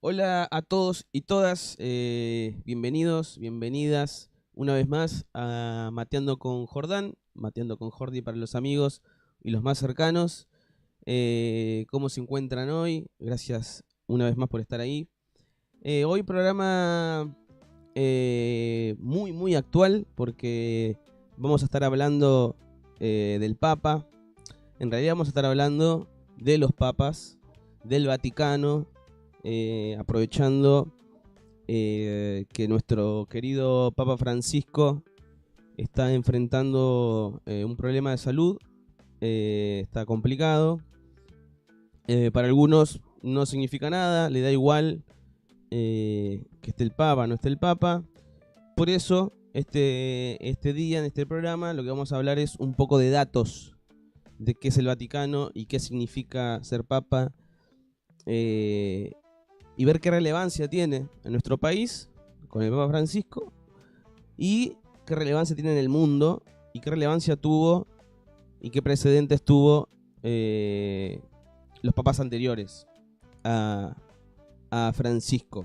Hola a todos y todas, bienvenidos, bienvenidas una vez más a Mateando con Jordán, Mateando con Jordi para los amigos y los más cercanos. ¿Cómo se encuentran hoy? Gracias una vez más por estar ahí. Hoy programa muy actual porque vamos a estar hablando del Papa. En realidad vamos a estar hablando de los papas, del Vaticano, aprovechando que nuestro querido Papa Francisco está enfrentando un problema de salud, está complicado. Para algunos no significa nada, le da igual que esté el Papa, no esté el Papa. Por eso, este día, en este programa, lo que vamos a hablar es un poco de datos de qué es el Vaticano y qué significa ser Papa. Y ver qué relevancia tiene en nuestro país con el Papa Francisco y qué relevancia tiene en el mundo y qué relevancia tuvo y qué precedentes tuvo los papas anteriores a Francisco.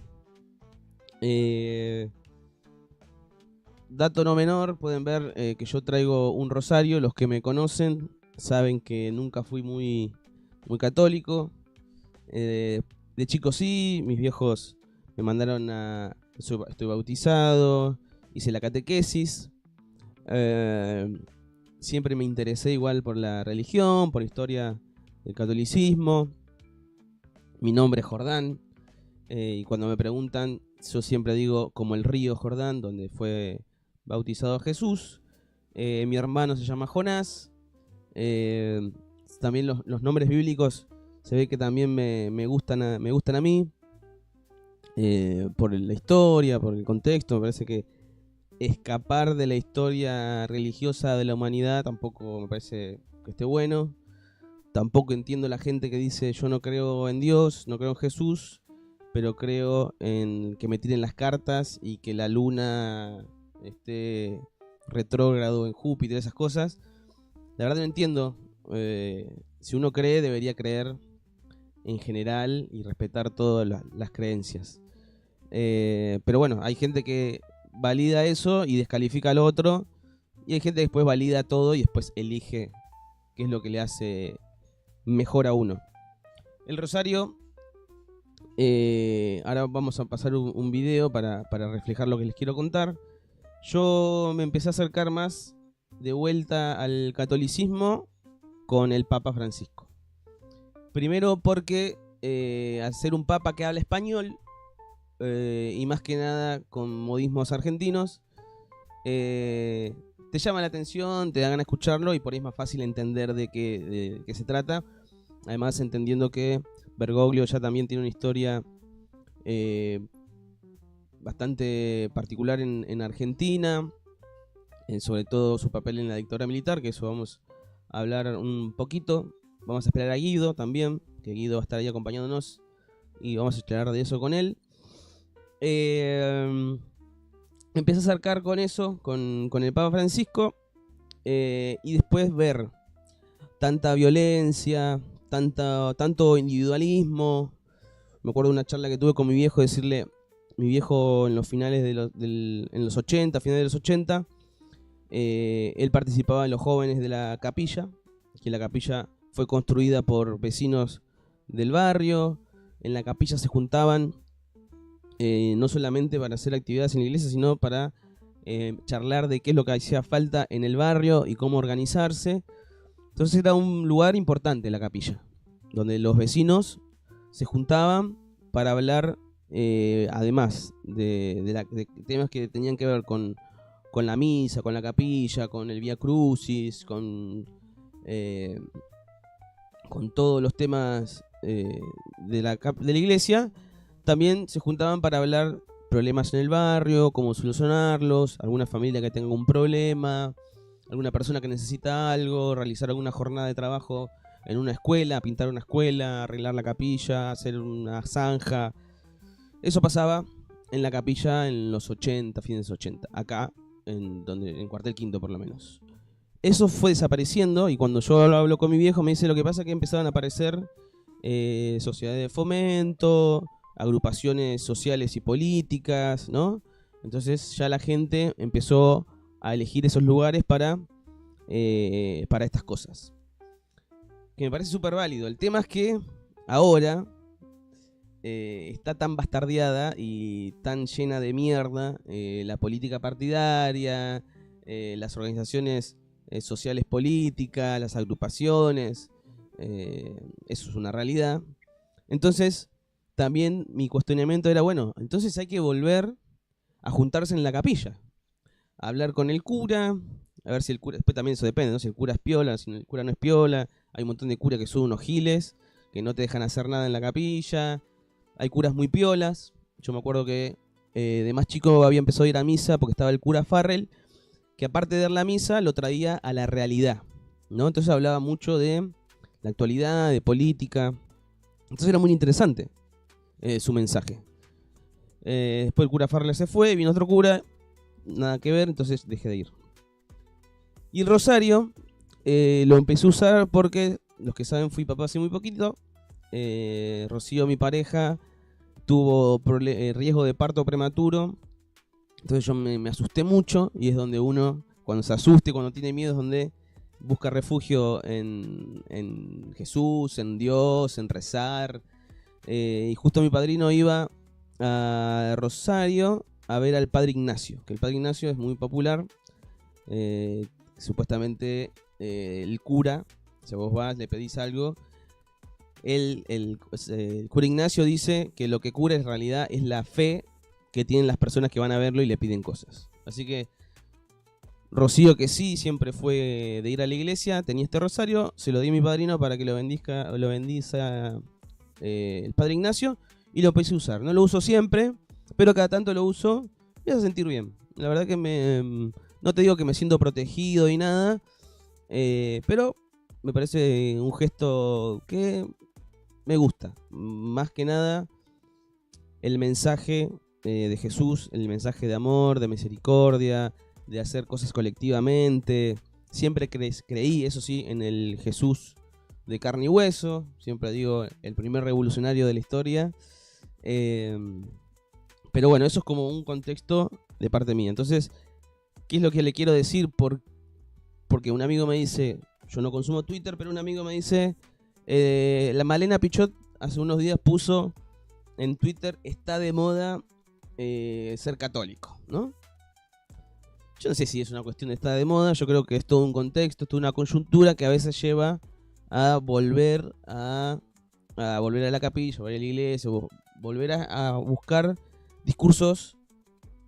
Dato no menor, pueden ver que yo traigo un rosario. Los que me conocen saben que nunca fui muy católico. De chico sí, mis viejos me mandaron estoy bautizado, hice la catequesis. Siempre me interesé igual por la religión, por la historia del catolicismo. Mi nombre es Jordán. Y cuando me preguntan, yo siempre digo como el río Jordán, donde fue bautizado Jesús. Mi hermano se llama Jonás. También los nombres bíblicos se ve que también me gustan a mí, por la historia, por el contexto. Me parece que escapar de la historia religiosa de la humanidad tampoco me parece que esté bueno. Tampoco entiendo la gente que dice yo no creo en Dios, no creo en Jesús, pero creo en que me tiren las cartas y que la luna esté retrógrado en Júpiter, esas cosas. La verdad no entiendo. Si uno cree, debería creer en general y respetar todas las creencias. Pero bueno, hay gente que valida eso y descalifica al otro, y hay gente que después valida todo y después elige qué es lo que le hace mejor a uno. El rosario, ahora vamos a pasar un video para reflejar lo que les quiero contar. Yo me empecé a acercar más de vuelta al catolicismo con el Papa Francisco. Primero porque al ser un papa que habla español, y más que nada con modismos argentinos, te llama la atención, te da ganas de escucharlo y por ahí es más fácil entender de qué se trata. Además, entendiendo que Bergoglio ya también tiene una historia bastante particular en Argentina, sobre todo su papel en la dictadura militar, que eso vamos a hablar un poquito. Vamos a esperar a Guido también, que Guido va a estar ahí acompañándonos y vamos a charlar de eso con él. Me empecé a acercar con eso, con el Papa Francisco, y después ver tanta violencia, tanto individualismo. Me acuerdo de una charla que tuve con mi viejo, decirle, mi viejo en los finales en los 80, finales de los 80, él participaba en los jóvenes de la capilla, que la capilla fue construida por vecinos del barrio. En la capilla se juntaban no solamente para hacer actividades en la iglesia, sino para charlar de qué es lo que hacía falta en el barrio y cómo organizarse. Entonces era un lugar importante la capilla, donde los vecinos se juntaban para hablar, además de temas que tenían que ver con la misa, con la capilla, con el Vía Crucis, con todos los temas de la iglesia. También se juntaban para hablar problemas en el barrio, cómo solucionarlos, alguna familia que tenga un problema, alguna persona que necesita algo, realizar alguna jornada de trabajo en una escuela, pintar una escuela, arreglar la capilla, hacer una zanja. Eso pasaba en la capilla en los 80, fines de los 80, acá en Cuartel Quinto por lo menos. Eso fue desapareciendo, y cuando yo hablo con mi viejo me dice lo que pasa es que empezaban a aparecer sociedades de fomento, agrupaciones sociales y políticas, ¿no? Entonces ya la gente empezó a elegir esos lugares para estas cosas. Que me parece súper válido. El tema es que ahora está tan bastardeada y tan llena de mierda la política partidaria, las organizaciones sociales políticas, las agrupaciones. Eso es una realidad. Entonces, también mi cuestionamiento era, bueno, entonces hay que volver a juntarse en la capilla, a hablar con el cura, a ver si el cura, después también eso depende, ¿no? Si el cura es piola, si el cura no es piola. Hay un montón de curas que son unos giles, que no te dejan hacer nada en la capilla. Hay curas muy piolas. Yo me acuerdo que de más chico había empezado a ir a misa porque estaba el cura Farrell, que aparte de dar la misa, lo traía a la realidad, ¿no? Entonces hablaba mucho de la actualidad, de política. Entonces era muy interesante su mensaje. Después el cura Farrell se fue, vino otro cura, nada que ver, entonces dejé de ir. Y el rosario lo empecé a usar porque, los que saben, fui papá hace muy poquito. Rocío, mi pareja, tuvo riesgo de parto prematuro. Entonces yo me asusté mucho, y es donde uno, cuando se asuste, cuando tiene miedo, es donde busca refugio en Jesús, en Dios, en rezar. Y justo mi padrino iba a Rosario a ver al Padre Ignacio, que el Padre Ignacio es muy popular. Supuestamente el cura, si vos vas, le pedís algo, el cura Ignacio dice que lo que cura en realidad es la fe que tienen las personas que van a verlo y le piden cosas. Así que Rocío, que sí, siempre fue de ir a la iglesia, tenía este rosario, se lo di a mi padrino para que lo bendiza el Padre Ignacio, y lo empecé a usar. No lo uso siempre, pero cada tanto lo uso, me hace sentir bien. La verdad que no te digo que me siento protegido y nada, pero me parece un gesto que me gusta. Más que nada, el mensaje de Jesús, el mensaje de amor, de misericordia, de hacer cosas colectivamente. Siempre creí, eso sí, en el Jesús de carne y hueso. Siempre digo, el primer revolucionario de la historia. Pero bueno, eso es como un contexto de parte mía. Entonces, ¿qué es lo que le quiero decir? Porque un amigo me dice, yo no consumo Twitter, pero un amigo me dice, la Malena Pichot hace unos días puso en Twitter, está de moda ser católico, ¿no? Yo no sé si es una cuestión de estar de moda, yo creo que es todo un contexto, es toda una coyuntura que a veces lleva a volver a volver a la capilla, volver a la iglesia, volver a buscar discursos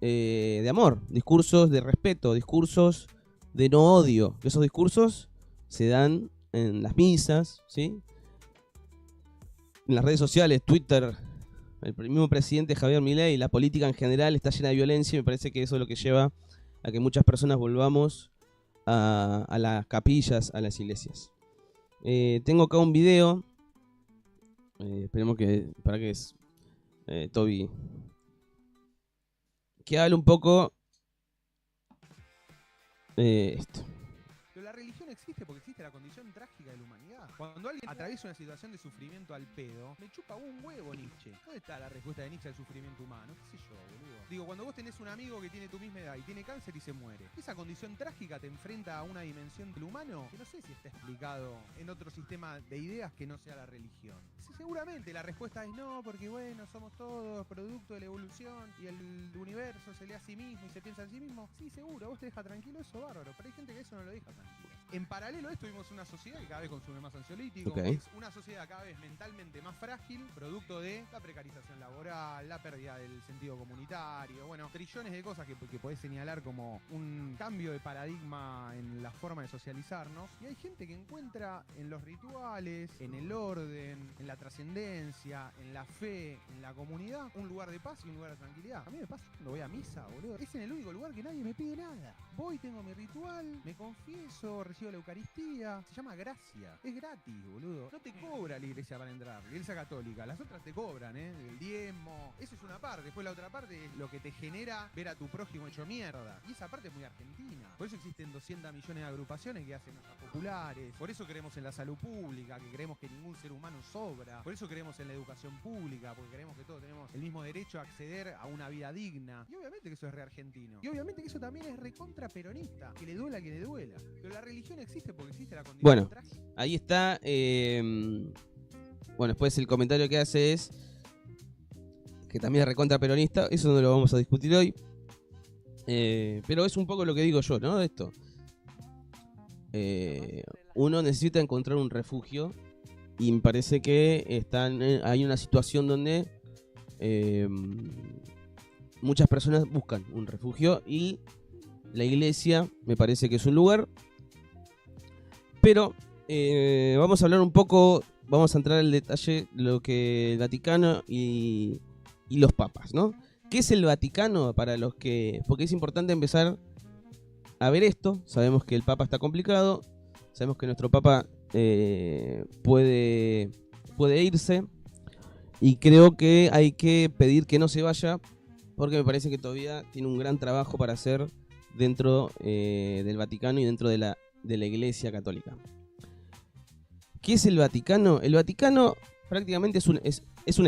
de amor, discursos de respeto, discursos de no odio. Esos discursos se dan en las misas, ¿sí? En las redes sociales, Twitter, el mismo presidente Javier Milei, la política en general está llena de violencia, y me parece que eso es lo que lleva a que muchas personas volvamos a las capillas, a las iglesias. Tengo acá un video, esperemos que, para que es Toby, que habla un poco esto. Pero la religión existe porque existe la condición trágica de la humanidad. Cuando alguien atraviesa una situación de sufrimiento al pedo, me chupa un huevo Nietzsche. ¿Dónde está la respuesta de Nietzsche al sufrimiento humano? ¿Qué sé yo, boludo? Digo, cuando vos tenés un amigo que tiene tu misma edad y tiene cáncer y se muere, esa condición trágica te enfrenta a una dimensión del humano que no sé si está explicado en otro sistema de ideas que no sea la religión. Sí, seguramente la respuesta es no, porque bueno, somos todos producto de la evolución y el universo se lee a sí mismo y se piensa en sí mismo. Sí, seguro, vos te deja tranquilo, eso bárbaro, pero hay gente que eso no lo deja tranquilo. En paralelo a esto vimos una sociedad que cada vez consume más ansiolíticos, Okay. es una sociedad cada vez mentalmente más frágil, producto de la precarización laboral, la pérdida del sentido comunitario, bueno, trillones de cosas que podés señalar como un cambio de paradigma en la forma de socializarnos. Y hay gente que encuentra en los rituales, en el orden, en la trascendencia, en la fe, en la comunidad, un lugar de paz y un lugar de tranquilidad. A mí me pasa cuando voy a misa, boludo. Es en el único lugar que nadie me pide nada. Voy, tengo mi ritual, me confieso, recibo la Eucaristía. Se llama gracia. Es gratis, boludo. No te cobran. cobra la iglesia para entrar, la iglesia católica. Las otras te cobran, el diezmo. Eso es una parte. Después la otra parte es lo que te genera ver a tu prójimo hecho mierda. Y esa parte es muy argentina. Por eso existen 200 millones de agrupaciones que hacen cosas populares. Por eso creemos en la salud pública, que creemos que ningún ser humano sobra. Por eso creemos en la educación pública, porque creemos que todos tenemos el mismo derecho a acceder a una vida digna. Y obviamente que eso es re argentino. Y obviamente que eso también es recontra peronista. Que le duela a quien le duela. Pero la religión existe porque existe la condición. Bueno, ahí está. Bueno, después el comentario que hace es que también es recontra peronista. Eso no lo vamos a discutir hoy. Pero es un poco lo que digo yo, ¿no? De esto. Uno necesita encontrar un refugio. Y me parece que hay una situación donde muchas personas buscan un refugio. Y la iglesia me parece que es un lugar. Pero vamos a hablar un poco, vamos a entrar al detalle de lo que el Vaticano y los papas, ¿no? ¿Qué es el Vaticano para los que...? Porque es importante empezar a ver esto. Sabemos que el papa está complicado, sabemos que nuestro papa puede irse, y creo que hay que pedir que no se vaya, porque me parece que todavía tiene un gran trabajo para hacer dentro del Vaticano y dentro de la Iglesia Católica. ¿Qué es el Vaticano? El Vaticano prácticamente es un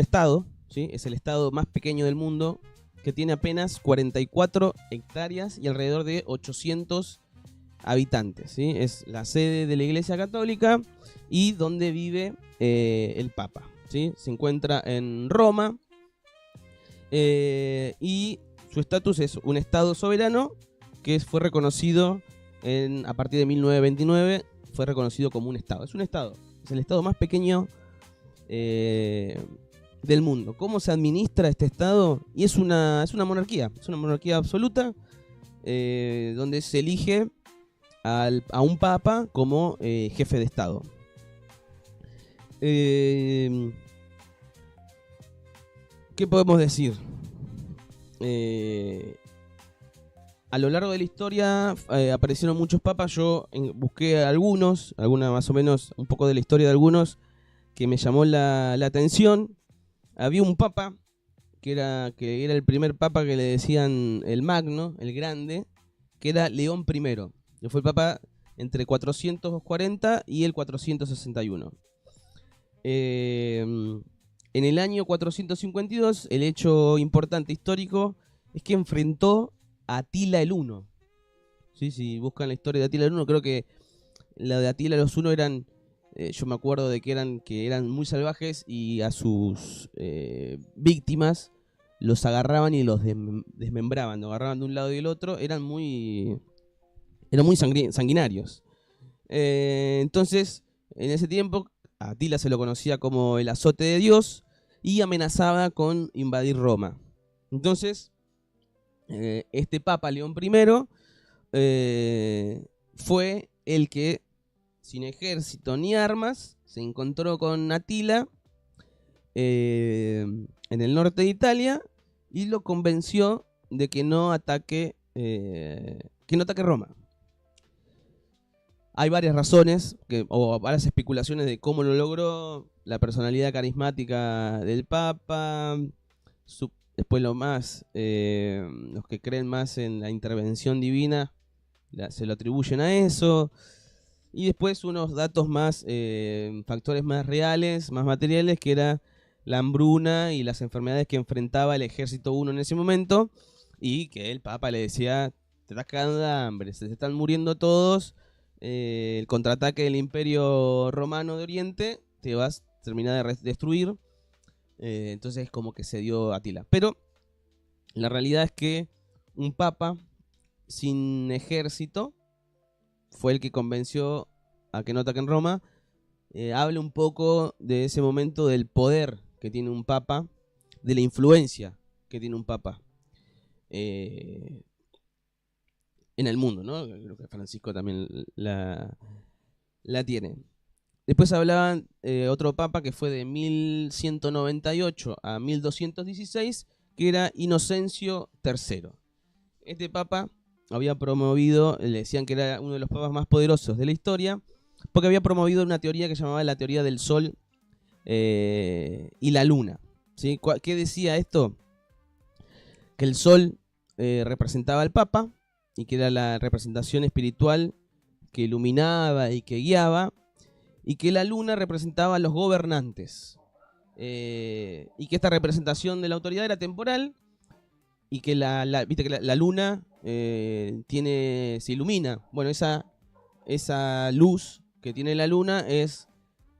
estado, ¿sí? Es el estado más pequeño del mundo, que tiene apenas 44 hectáreas y alrededor de 800 habitantes, ¿sí? Es la sede de la Iglesia Católica y donde vive el Papa, ¿sí? Se encuentra en Roma, y su estatus es un estado soberano que fue reconocido a partir de 1929, fue reconocido como un estado. Es un estado, es el estado más pequeño del mundo. ¿Cómo se administra este estado? Y es una monarquía absoluta, donde se elige a un papa como jefe de estado. ¿Qué podemos decir? A lo largo de la historia aparecieron muchos papas. Yo busqué alguna más o menos, un poco de la historia de algunos que me llamó la atención. Había un papa que era el primer papa que le decían el Magno, el Grande, que era León I, que fue el papa entre 440 y el 461. En el año 452, el hecho importante histórico es que enfrentó a Atila el Huno. ¿Sí? Si buscan la historia de Atila el Huno, creo que la de Atila los Huno eran, yo me acuerdo de que eran muy salvajes, y a sus víctimas los agarraban y los desmembraban, los agarraban de un lado y del otro. Eran muy sanguinarios. Entonces, en ese tiempo, a Atila se lo conocía como el azote de Dios y amenazaba con invadir Roma. Entonces, este Papa León I fue el que, sin ejército ni armas, se encontró con Atila en el norte de Italia y lo convenció de que no ataque Roma. Hay varias razones o varias especulaciones de cómo lo logró: la personalidad carismática del Papa, después los que creen más en la intervención divina se lo atribuyen a eso, y después unos datos más, factores más reales, más materiales, que era la hambruna y las enfermedades que enfrentaba el ejército huno en ese momento, y que el Papa le decía: te estás cagando de hambre, se te están muriendo todos, el contraataque del Imperio Romano de Oriente te vas a terminar de destruir. Entonces como que se dio Atila. Pero la realidad es que un papa sin ejército fue el que convenció a que no ataquen Roma. Habla un poco de ese momento, del poder que tiene un papa, de la influencia que tiene un papa en el mundo, ¿no? Creo que Francisco también la tiene. Después hablaban otro papa que fue de 1198 a 1216, que era Inocencio III. Este papa había promovido, le decían que era uno de los papas más poderosos de la historia, porque había promovido una teoría que llamaba la teoría del Sol y la luna. ¿Sí? ¿Qué decía esto? Que el sol representaba al Papa y que era la representación espiritual que iluminaba y que guiaba, y que la luna representaba a los gobernantes, y que esta representación de la autoridad era temporal, y que viste que la luna se ilumina. Bueno, esa luz que tiene la luna es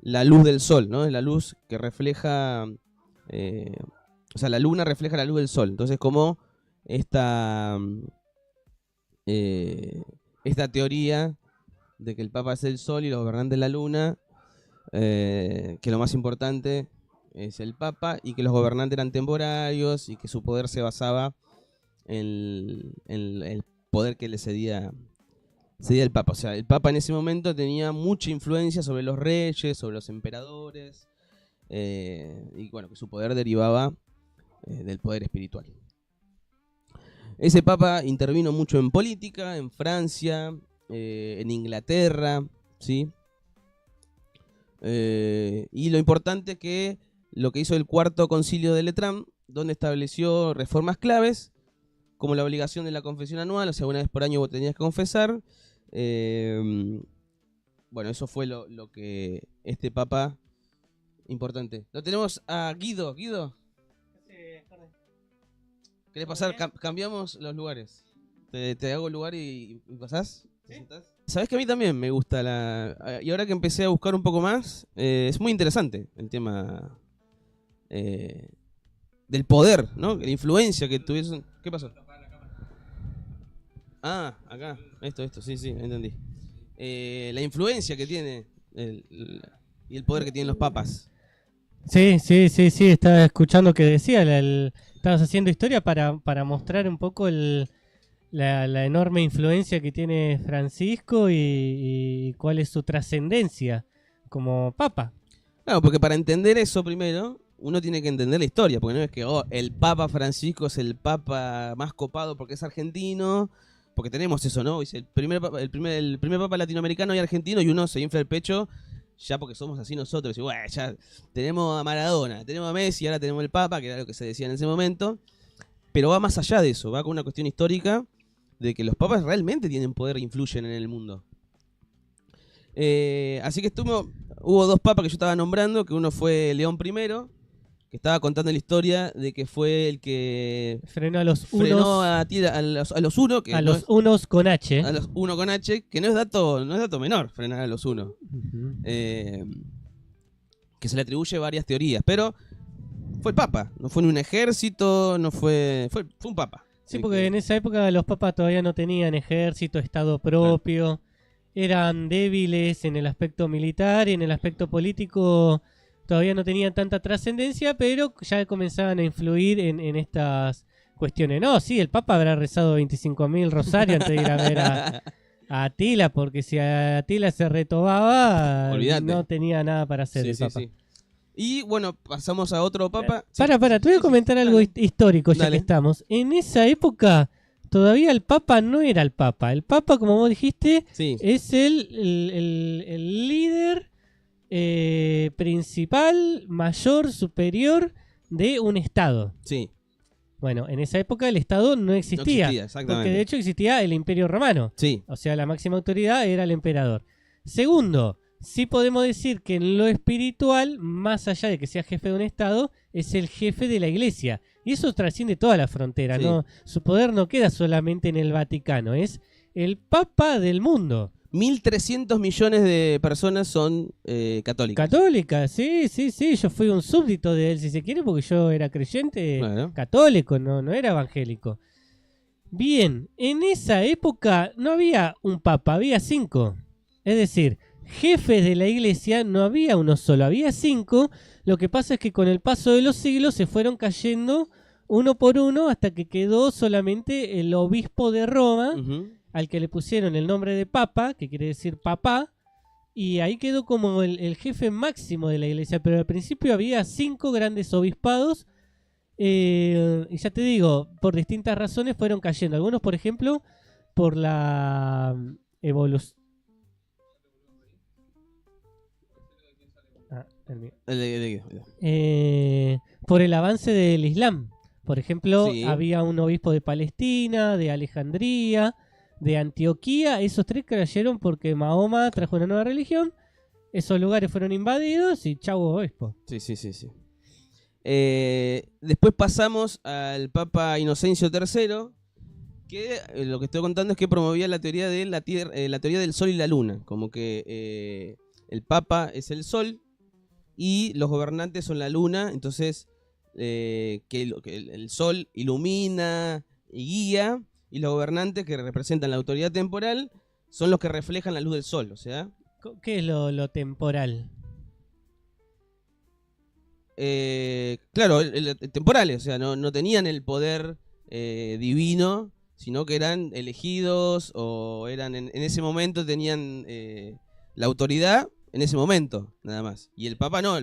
la luz del sol, ¿no? Es la luz que refleja, o sea, la luna refleja la luz del sol. Entonces, como esta teoría de que el Papa es el sol y los gobernantes la luna, que lo más importante es el Papa, y que los gobernantes eran temporarios y que su poder se basaba en el poder que le cedía el Papa. O sea, el Papa en ese momento tenía mucha influencia sobre los reyes, sobre los emperadores, y bueno, que su poder derivaba del poder espiritual. Ese Papa intervino mucho en política, en Francia, en Inglaterra, ¿sí? Y lo importante que lo que hizo el Cuarto Concilio de Letrán, donde estableció reformas claves, como la obligación de la confesión anual, o sea, una vez por año vos tenías que confesar. Bueno, eso fue lo que este Papa importante. Lo tenemos a Guido. Guido, ¿querés pasar? Cambiamos los lugares. Te hago lugar y pasás. ¿Sí? Sabés que a mí también me gusta y ahora que empecé a buscar un poco más, es muy interesante el tema del poder, ¿no? La influencia que tuviesen. ¿Qué pasó? Ah, acá. Esto, sí, entendí. La influencia que tiene y el poder que tienen los papas. Sí, estaba escuchando que decía, estabas haciendo historia para mostrar un poco la enorme influencia que tiene Francisco y cuál es su trascendencia como papa. Claro, porque para entender eso primero, uno tiene que entender la historia, porque no es que el Papa Francisco es el Papa más copado porque es argentino, porque tenemos eso, ¿no? Dice, el primer Papa latinoamericano y argentino, y uno se infla el pecho ya porque somos así nosotros. Y bueno, ya tenemos a Maradona, tenemos a Messi, ahora tenemos el Papa, que era lo que se decía en ese momento. Pero va más allá de eso, va con una cuestión histórica de que los papas realmente tienen poder e influyen en el mundo. Así que hubo dos papas que yo estaba nombrando, que uno fue León I, que estaba contando la historia de que fue el que frenó a los unos con H. A los uno con H, que no es dato menor frenar a los uno. Que se le atribuye varias teorías, pero fue el Papa, no fue ni un ejército, fue un Papa. Sí, porque en esa época los papas todavía no tenían ejército, estado propio, claro. Eran débiles en el aspecto militar y en el aspecto político todavía no tenían tanta trascendencia, pero ya comenzaban a influir en estas cuestiones. No, sí, el Papa habrá rezado 25.000 rosarios antes de ir a ver a Atila, porque si a Atila se retobaba, olvídate, no tenía nada para hacer el Papa. Sí. Y bueno, pasamos a otro Papa. Para, te voy a comentar algo histórico ya que estamos. En esa época todavía el Papa no era el Papa. El Papa, como vos dijiste, es el líder principal, mayor, superior de un Estado. Sí. Bueno, en esa época el Estado no existía. Porque de hecho existía el Imperio Romano. Sí. O sea, la máxima autoridad era el emperador. Segundo, sí podemos decir que en lo espiritual, más allá de que sea jefe de un Estado, es el jefe de la Iglesia. Y eso trasciende toda la frontera, sí. ¿No? Su poder no queda solamente en el Vaticano, es el Papa del mundo. 1.300 millones de personas son católicas. Católicas, sí. Yo fui un súbdito de él, si se quiere, porque yo era creyente católico, no era evangélico. Bien, en esa época no había un Papa, había 5. Es decir, jefes de la Iglesia no había uno solo, había 5. Lo que pasa es que con el paso de los siglos se fueron cayendo uno por uno hasta que quedó solamente el obispo de Roma, al que le pusieron el nombre de Papa, que quiere decir papá, y ahí quedó como el jefe máximo de la Iglesia. Pero al principio había 5 grandes obispados, y ya te digo, por distintas razones fueron cayendo. Algunos, por ejemplo, por la evolución. El mío. El de Guido. Por el avance del Islam. Por ejemplo, Sí. había un obispo de Palestina, de Alejandría, de Antioquía. Esos 3 cayeron porque Mahoma trajo una nueva religión. Esos lugares fueron invadidos y chau obispo. Sí. Después pasamos al Papa Inocencio III, que lo que estoy contando es que promovía la teoría de la teoría del Sol y la Luna, como que el Papa es el Sol y los gobernantes son la Luna, entonces que el Sol ilumina y guía, y los gobernantes, que representan la autoridad temporal, son los que reflejan la luz del Sol, o sea... ¿Qué es lo temporal? Claro, temporales, o sea, no tenían el poder divino, sino que eran elegidos o eran en ese momento tenían la autoridad en ese momento, nada más. Y el Papa no,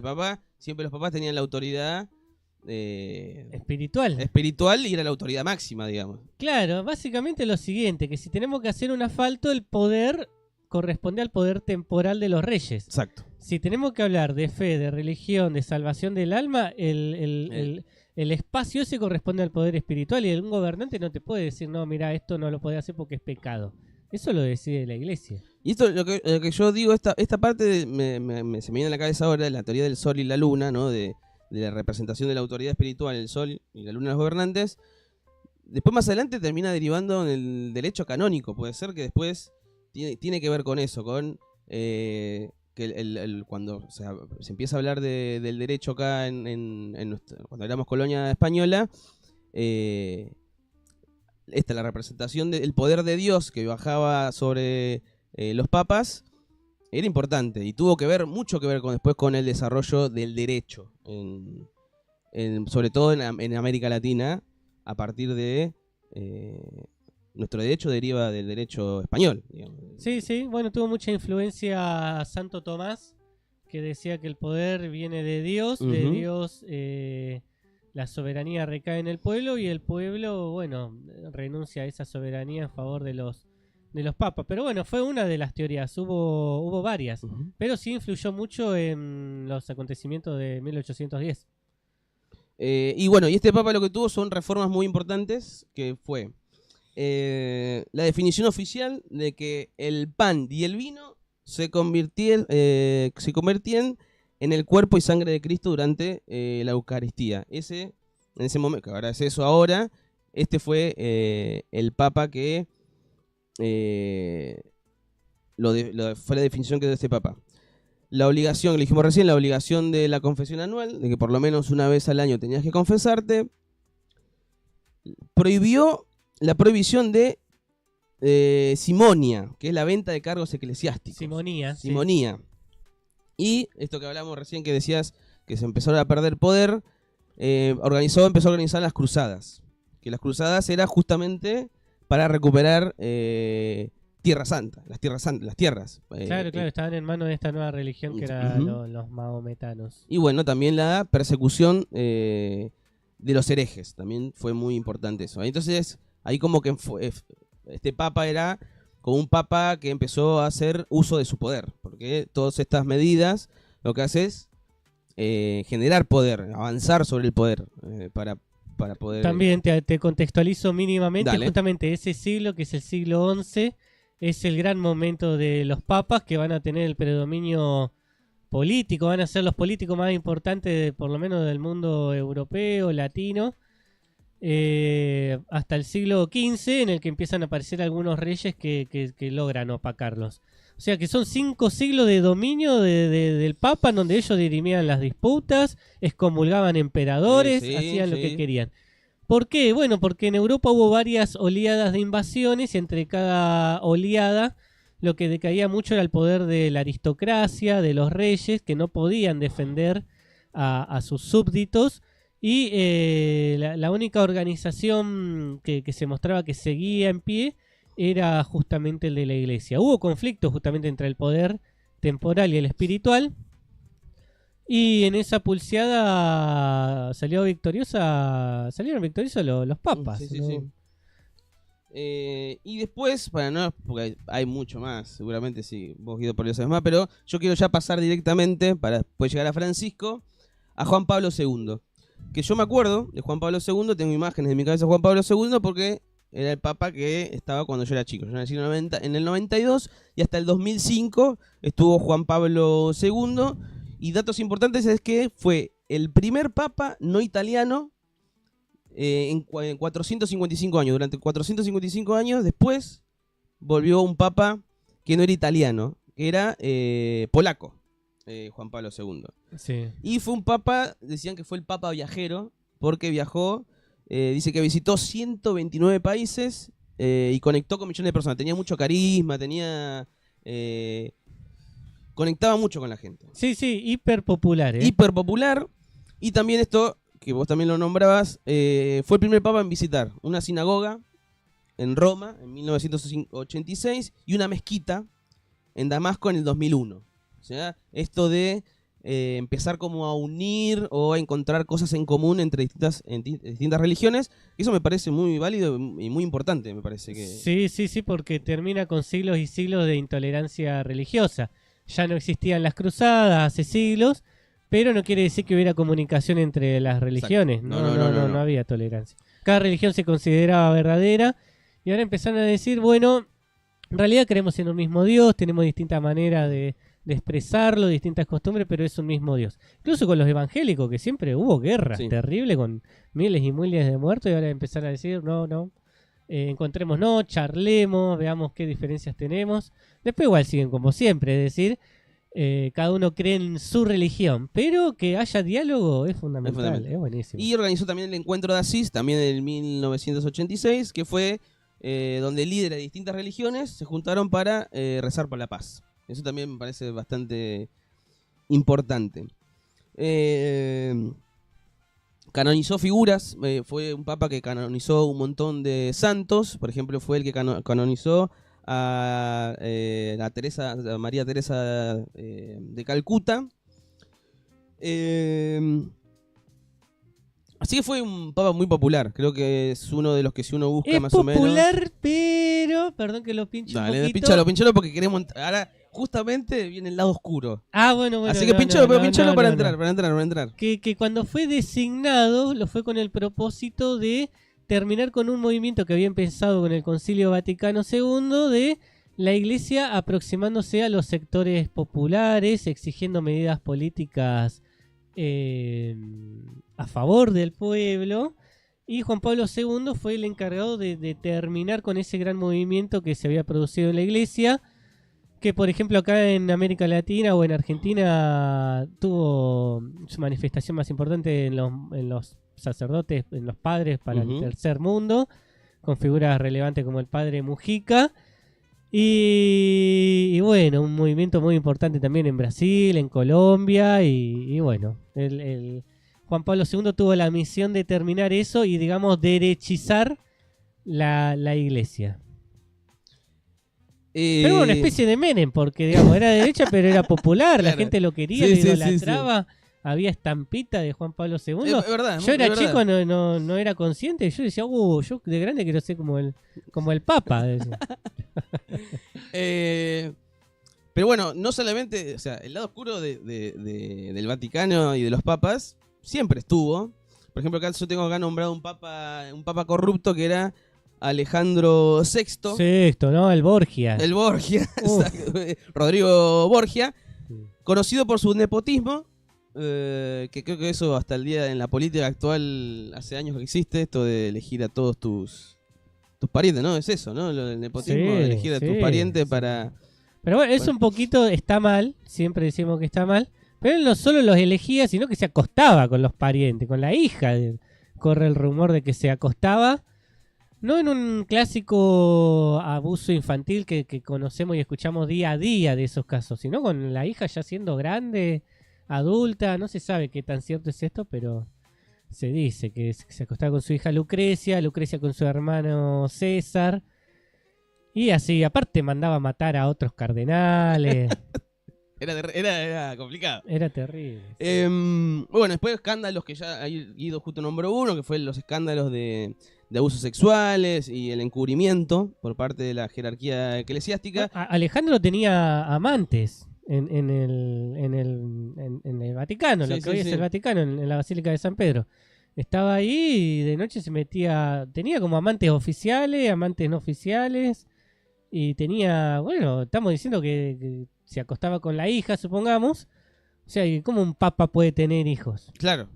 siempre los papas tenían la autoridad espiritual y era la autoridad máxima, digamos. Claro, básicamente lo siguiente, que si tenemos que hacer un asfalto, el poder corresponde al poder temporal de los reyes. Exacto. Si tenemos que hablar de fe, de religión, de salvación del alma, el espacio ese corresponde al poder espiritual, y un gobernante no te puede decir, no, mira, esto no lo podés hacer porque es pecado. Eso lo decide la iglesia. Y esto, lo que yo digo, esta parte se me viene a la cabeza ahora, de la teoría del Sol y la Luna, ¿no? De la representación de la autoridad espiritual, el Sol y la Luna de los gobernantes. Después, más adelante, termina derivando en el derecho canónico. Puede ser que después tiene que ver con eso, con que cuando se empieza a hablar del derecho acá cuando éramos colonia española, la representación del poder de Dios que bajaba sobre los papas era importante y tuvo mucho que ver después con el desarrollo del derecho, sobre todo en América Latina, a partir de... nuestro derecho deriva del derecho español, digamos. Sí, bueno, tuvo mucha influencia Santo Tomás, que decía que el poder viene de Dios, Uh-huh. de Dios la soberanía recae en el pueblo, y el pueblo, bueno, renuncia a esa soberanía en favor de los papas. Pero bueno, fue una de las teorías, hubo varias, Uh-huh. pero sí influyó mucho en los acontecimientos de 1810. Y bueno, y este papa lo que tuvo son reformas muy importantes, que fue la definición oficial de que el pan y el vino se convertían en el cuerpo y sangre de Cristo durante la Eucaristía. En ese momento, que ahora es eso ahora, este fue el papa que fue la definición que dio este papa. La obligación, le dijimos recién, la obligación de la confesión anual, de que por lo menos una vez al año tenías que confesarte. Prohibió la prohibición de simonia, que es la venta de cargos eclesiásticos. Simonía. Sí. Y esto que hablamos recién, que decías que se empezó a perder poder, empezó a organizar las cruzadas. Que las cruzadas era justamente para recuperar Tierra Santa, las tierras. Claro, estaban en manos de esta nueva religión que eran Uh-huh. los mahometanos. Y bueno, también la persecución de los herejes, también fue muy importante eso. Entonces, ahí como que este papa era como un papa que empezó a hacer uso de su poder, porque todas estas medidas lo que hace es generar poder, avanzar sobre el poder para poder... También te contextualizo mínimamente. Dale. Justamente ese siglo, que es el siglo XI, es el gran momento de los papas, que van a tener el predominio político, van a ser los políticos más importantes, por lo menos del mundo europeo, latino, hasta el siglo XV, en el que empiezan a aparecer algunos reyes que logran opacarlos. O sea que son 5 siglos de dominio del Papa, en donde ellos dirimían las disputas, excomulgaban emperadores, hacían lo que querían. ¿Por qué? Bueno, porque en Europa hubo varias oleadas de invasiones, y entre cada oleada lo que decaía mucho era el poder de la aristocracia, de los reyes, que no podían defender a sus súbditos, y la única organización que se mostraba que seguía en pie era justamente el de la iglesia. Hubo conflictos justamente entre el poder temporal y el espiritual, y en esa pulseada salieron victoriosos los papas. Sí, ¿no? sí. Y después, porque hay mucho más, seguramente sí, vos Guido por eso sabes más, pero yo quiero ya pasar directamente, para después llegar a Francisco, a Juan Pablo II. Que yo me acuerdo de Juan Pablo II, tengo imágenes en mi cabeza de Juan Pablo II porque era el papa que estaba cuando yo era chico. Yo nací en el 92 y hasta el 2005 estuvo Juan Pablo II. Y datos importantes es que fue el primer papa no italiano en 455 años. Durante 455 años después volvió un papa que no era italiano, que era polaco, Juan Pablo II. Sí. Y fue un papa, decían que fue el papa viajero, porque viajó, dice que visitó 129 países y conectó con millones de personas. Tenía mucho carisma, conectaba mucho con la gente. Sí, hiper popular. Hiper popular. Y también esto, que vos también lo nombrabas, fue el primer papa en visitar una sinagoga en Roma en 1986 y una mezquita en Damasco en el 2001. O sea, esto de empezar como a unir o a encontrar cosas en común entre distintas religiones, eso me parece muy válido y muy importante, me parece que... Sí, porque termina con siglos y siglos de intolerancia religiosa. Ya no existían las cruzadas hace siglos, pero no quiere decir que hubiera comunicación entre las religiones. No había tolerancia. Cada religión se consideraba verdadera y ahora empezaron a decir, bueno, en realidad creemos en un mismo Dios, tenemos distintas maneras de expresarlo, distintas costumbres, pero es un mismo Dios. Incluso con los evangélicos, que siempre hubo guerras terribles con miles y miles de muertos, y ahora empezaron a decir, encontrémonos, charlemos, veamos qué diferencias tenemos. Después igual siguen como siempre, es decir, cada uno cree en su religión, pero que haya diálogo es fundamental, es buenísimo. Y organizó también el encuentro de Asís, también en 1986, que fue donde líderes de distintas religiones se juntaron para rezar por la paz. Eso también me parece bastante importante. Canonizó figuras, fue un papa que canonizó un montón de santos. Por ejemplo, fue el que canonizó a María Teresa de Calcuta. Así que fue un papa muy popular. Creo que es uno de los que si uno busca es más o menos... Es popular, pero... Perdón que lo pinche un poquito. Pinchalo porque queremos... Ahora justamente viene el lado oscuro. Bueno. Así que pinchalo para entrar. Que cuando fue designado, lo fue con el propósito de terminar con un movimiento que había empezado con el Concilio Vaticano II de la Iglesia aproximándose a los sectores populares, exigiendo medidas políticas a favor del pueblo, y Juan Pablo II fue el encargado de terminar con ese gran movimiento que se había producido en la Iglesia, que por ejemplo acá en América Latina o en Argentina tuvo su manifestación más importante en los sacerdotes, en los padres para el tercer mundo, con figuras relevantes como el padre Mujica. Y bueno, un movimiento muy importante también en Brasil, en Colombia, y bueno, el Juan Pablo II tuvo la misión de terminar eso y, digamos, derechizar la iglesia. Pero una especie de Menem, porque, digamos, era de derecha, pero era popular, la gente lo quería, lo idolatraba. Había estampita de Juan Pablo II. Es verdad, yo era chico, no era consciente. Yo decía, yo de grande quiero ser como el Papa. Pero bueno, no solamente, o sea, el lado oscuro del Vaticano y de los papas siempre estuvo. Por ejemplo, acá yo tengo acá nombrado un papa corrupto que era Alejandro VI. ¿no? El Borgia. Rodrigo Borgia, conocido por su nepotismo. Que creo que eso hasta el día en la política actual hace años que existe, esto de elegir a todos tus parientes, ¿no? Es eso, ¿no? El nepotismo de elegir a tus parientes para... Pero bueno, eso un poquito está mal, siempre decimos que está mal, pero él no solo los elegía, sino que se acostaba con los parientes, con la hija. Corre el rumor de que se acostaba, no en un clásico abuso infantil que conocemos y escuchamos día a día de esos casos, sino con la hija ya siendo grande, adulta. No se sabe qué tan cierto es esto, pero se dice que se acostaba con su hija Lucrecia con su hermano César, y así, aparte mandaba a matar a otros cardenales. Era complicado. Era terrible. Bueno, después escándalos que ya Guido justo nombró uno, que fue los escándalos de abusos sexuales y el encubrimiento por parte de la jerarquía eclesiástica. Alejandro tenía amantes en el Vaticano, lo que hoy es el Vaticano, en la Basílica de San Pedro. Estaba ahí y de noche se metía, tenía como amantes oficiales, amantes no oficiales, y tenía, bueno, estamos diciendo que se acostaba con la hija, supongamos. O sea, ¿cómo un papa puede tener hijos? Claro.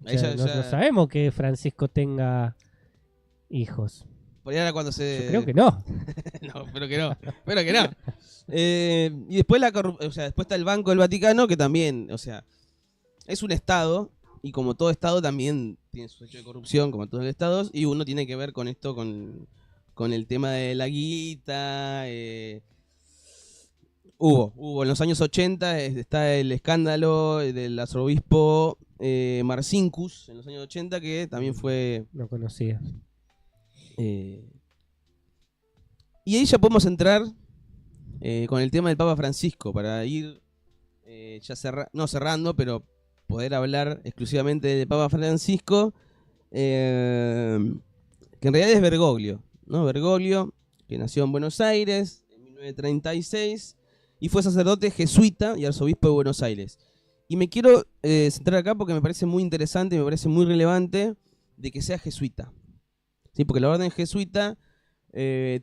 O sea, no sabemos que Francisco tenga hijos. Por ahí ahora cuando Yo creo que no. No, espero que no. Y después después está el Banco del Vaticano, que también, o sea, es un estado, y como todo estado también tiene su hecho de corrupción, como todos los estados, y uno tiene que ver con esto, con el tema de la guita. Hubo en los años 80 está el escándalo del arzobispo Marcinkus en los años 80, que también fue... No conocía. Y ahí ya podemos entrar con el tema del Papa Francisco, para ir ya cerrando, pero poder hablar exclusivamente del Papa Francisco, que en realidad es Bergoglio, ¿no? Bergoglio, que nació en Buenos Aires en 1936 y fue sacerdote jesuita y arzobispo de Buenos Aires. Y me quiero centrar acá porque me parece muy interesante, me parece muy relevante de que sea jesuita. ¿Sí? Porque la orden jesuita es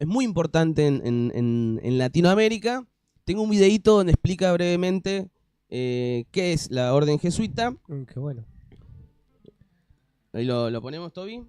muy importante en Latinoamérica. Tengo un videíto donde explica brevemente qué es la orden jesuita. Qué bueno. Ahí lo ponemos, Toby.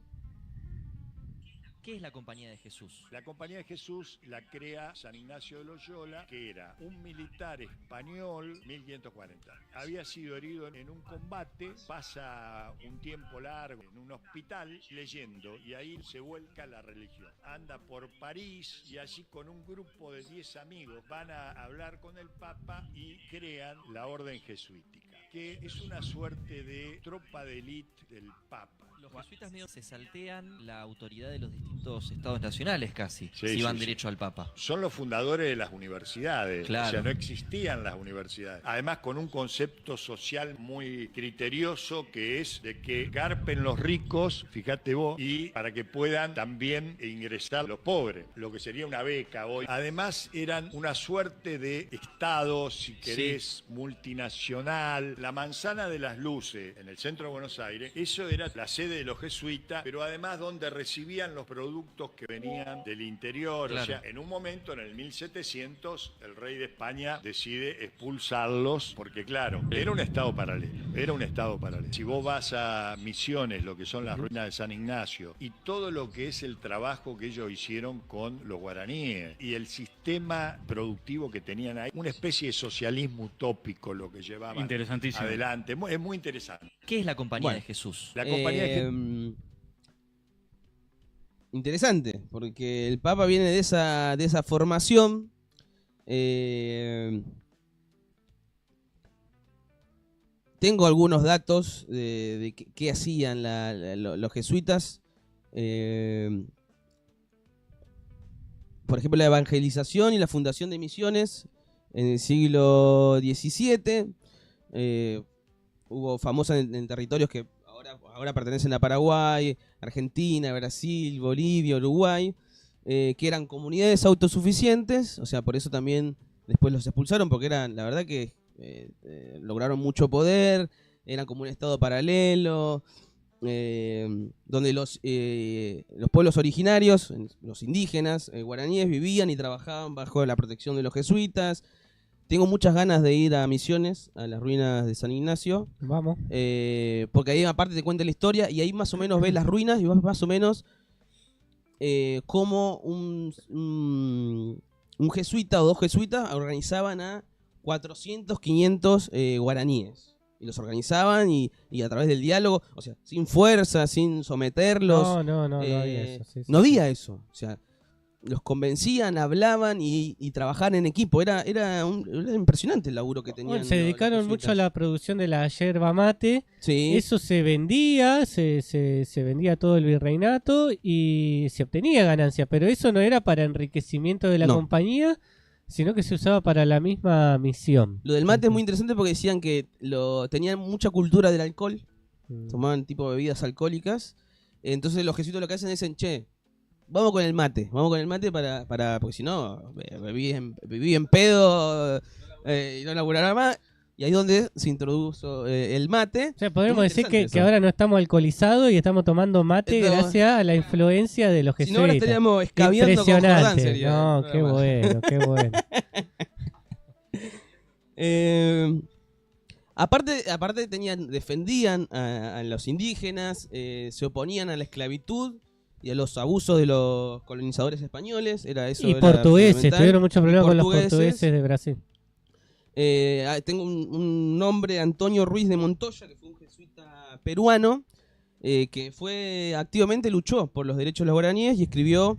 ¿Qué es la Compañía de Jesús? La Compañía de Jesús la crea San Ignacio de Loyola, que era un militar español, 1540. Había sido herido en un combate, pasa un tiempo largo en un hospital leyendo, y ahí se vuelca la religión. Anda por París y allí con un grupo de 10 amigos van a hablar con el Papa y crean la Orden Jesuítica, que es una suerte de tropa de élite del Papa. Los jesuitas medio se saltean la autoridad de los distintos estados nacionales casi, sí, si van sí, derecho al Papa. Son los fundadores de las universidades, claro. O sea, no existían las universidades. Además, con un concepto social muy criterioso, que es de que garpen los ricos, fíjate vos, y para que puedan también ingresar los pobres, lo que sería una beca hoy. Además, eran una suerte de estado, si querés, multinacional. La Manzana de las Luces, en el centro de Buenos Aires, eso era la sede de los jesuitas, pero además donde recibían los productos que venían del interior. Claro. O sea, en un momento, en el 1700, el rey de España decide expulsarlos, porque claro, era un estado paralelo. Si vos vas a Misiones, lo que son las ruinas de San Ignacio, y todo lo que es el trabajo que ellos hicieron con los guaraníes, y el sistema productivo que tenían ahí, una especie de socialismo utópico lo que llevaban adelante. Es muy interesante. ¿Qué es la Compañía de Jesús? La Compañía de Jesús. Interesante, porque el Papa viene de esa formación. Tengo algunos datos de qué hacían los jesuitas. Por ejemplo, la evangelización y la fundación de misiones en el siglo XVII. Hubo famosas en territorios que ahora pertenecen a Paraguay, Argentina, Brasil, Bolivia, Uruguay, que eran comunidades autosuficientes. O sea, por eso también después los expulsaron, porque eran, la verdad que lograron mucho poder, eran como un estado paralelo, donde los pueblos originarios, los indígenas, guaraníes, vivían y trabajaban bajo la protección de los jesuitas. Tengo muchas ganas de ir a Misiones, a las ruinas de San Ignacio. Vamos. Porque ahí aparte te cuenta la historia y ahí más o menos ves las ruinas y vas más o menos cómo un jesuita o dos jesuitas organizaban a 400, 500 guaraníes. Y los organizaban y a través del diálogo, o sea, sin fuerza, sin someterlos. No había eso. Sí, no había eso. O sea, los convencían, hablaban y trabajaban en equipo. Era impresionante el laburo que tenían. Se dedicaron mucho a la producción de la yerba mate. Sí. Eso se vendía, se vendía todo el virreinato y se obtenía ganancia. Pero eso no era para enriquecimiento de la compañía, sino que se usaba para la misma misión. Lo del mate es muy interesante porque decían que tenían mucha cultura del alcohol, tomaban tipo bebidas alcohólicas, entonces los jesuitas lo que hacen es dicen, che, vamos con el mate para porque si no, viví en pedo y no laburará más. Y ahí es donde se introdujo el mate. O sea, podríamos decir que ahora no estamos alcoholizados y estamos tomando mate gracias a la influencia de los jesuitas. Si no, ahora estaríamos escabeando con Jordán, sería. No, qué bueno, qué bueno. Aparte defendían a los indígenas, se oponían a la esclavitud y a los abusos de los colonizadores españoles. Y portugueses, tuvieron muchos problemas con los portugueses de Brasil. Tengo un nombre, Antonio Ruiz de Montoya, que fue un jesuita peruano, que activamente luchó por los derechos de los guaraníes y escribió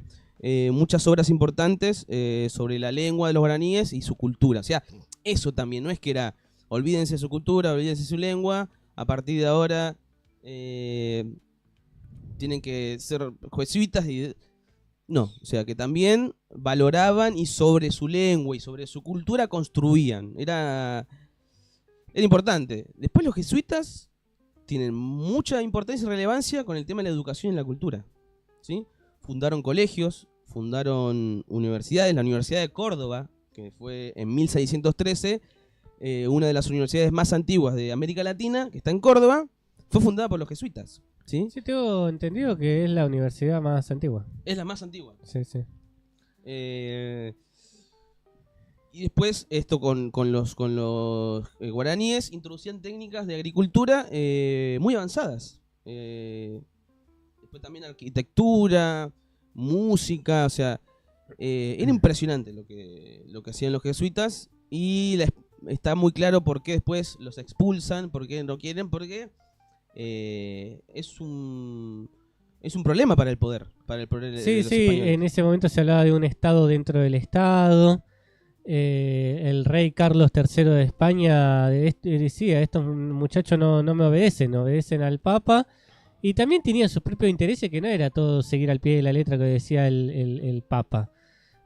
muchas obras importantes sobre la lengua de los guaraníes y su cultura. O sea, eso también, no es que era olvídense su cultura, olvídense su lengua, a partir de ahora tienen que ser jesuitas no, o sea que también valoraban y sobre su lengua y sobre su cultura construían. Era importante. Después los jesuitas tienen mucha importancia y relevancia con el tema de la educación y la cultura, ¿sí? Fundaron colegios, fundaron universidades. La Universidad de Córdoba, que fue en 1613, una de las universidades más antiguas de América Latina, que está en Córdoba, fue fundada por los jesuitas. ¿Sí? Sí, tengo entendido que es la universidad más antigua. Es la más antigua. Sí, sí. Y después, esto con los guaraníes, introducían técnicas de agricultura muy avanzadas. Después también arquitectura, música, o sea, era impresionante lo que hacían los jesuitas. Y está muy claro por qué después los expulsan, por qué no quieren, porque es un problema para el poder, sí, en ese momento se hablaba de un estado dentro del estado. El rey Carlos III de España decía, estos muchachos no me obedecen al Papa, y también tenían sus propios intereses, que no era todo seguir al pie de la letra que decía el Papa.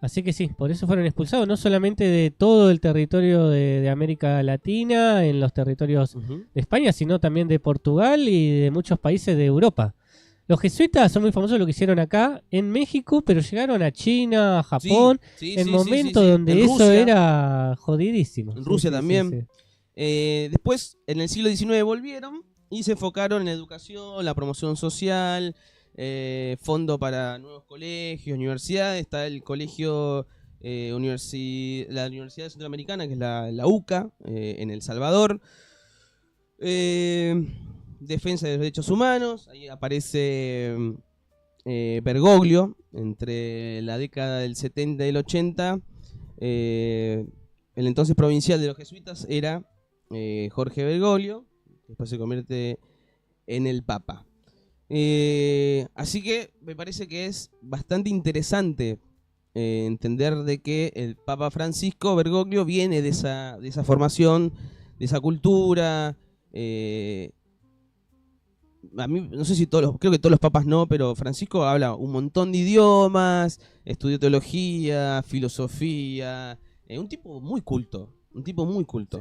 Así que sí, por eso fueron expulsados, no solamente de todo el territorio de América Latina, en los territorios de España, sino también de Portugal y de muchos países de Europa. Los jesuitas son muy famosos lo que hicieron acá en México, pero llegaron a China, a Japón, en momentos donde en eso Rusia, era jodidísimo. En Rusia también. Después, en el siglo XIX volvieron y se enfocaron en la educación, la promoción social, fondo para nuevos colegios, universidades. Está el colegio, la Universidad Centroamericana, que es la UCA, en El Salvador. Defensa de los derechos humanos. Ahí aparece Bergoglio, entre la década del 70 y el 80. El entonces provincial de los jesuitas era Jorge Bergoglio, que después se convierte en el Papa. Así que me parece que es bastante interesante entender de que el Papa Francisco Bergoglio viene de esa formación, de esa cultura. A mí, no sé si creo que todos los papas no, pero Francisco habla un montón de idiomas, estudió teología, filosofía, un tipo muy culto.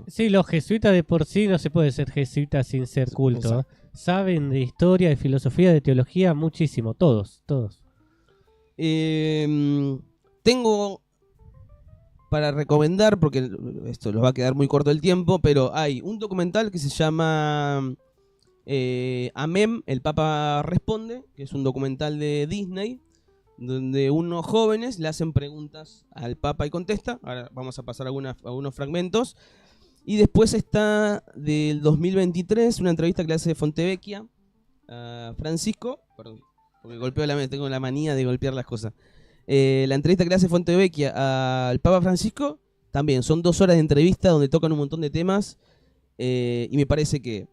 Sí, los jesuitas de por sí no se puede ser jesuita sin ser culto. Exacto. Saben de historia, de filosofía, de teología muchísimo, todos. Tengo para recomendar, porque esto los va a quedar muy corto el tiempo, pero hay un documental que se llama Amén, el Papa Responde, que es un documental de Disney, donde unos jóvenes le hacen preguntas al Papa y contesta. Ahora vamos a pasar algunos fragmentos. Y después está del 2023 una entrevista que le hace Fontevecchia a Francisco. Perdón, porque tengo la manía de golpear las cosas. La entrevista que le hace Fontevecchia al Papa Francisco, también son 2 horas de entrevista donde tocan un montón de temas. Y me parece que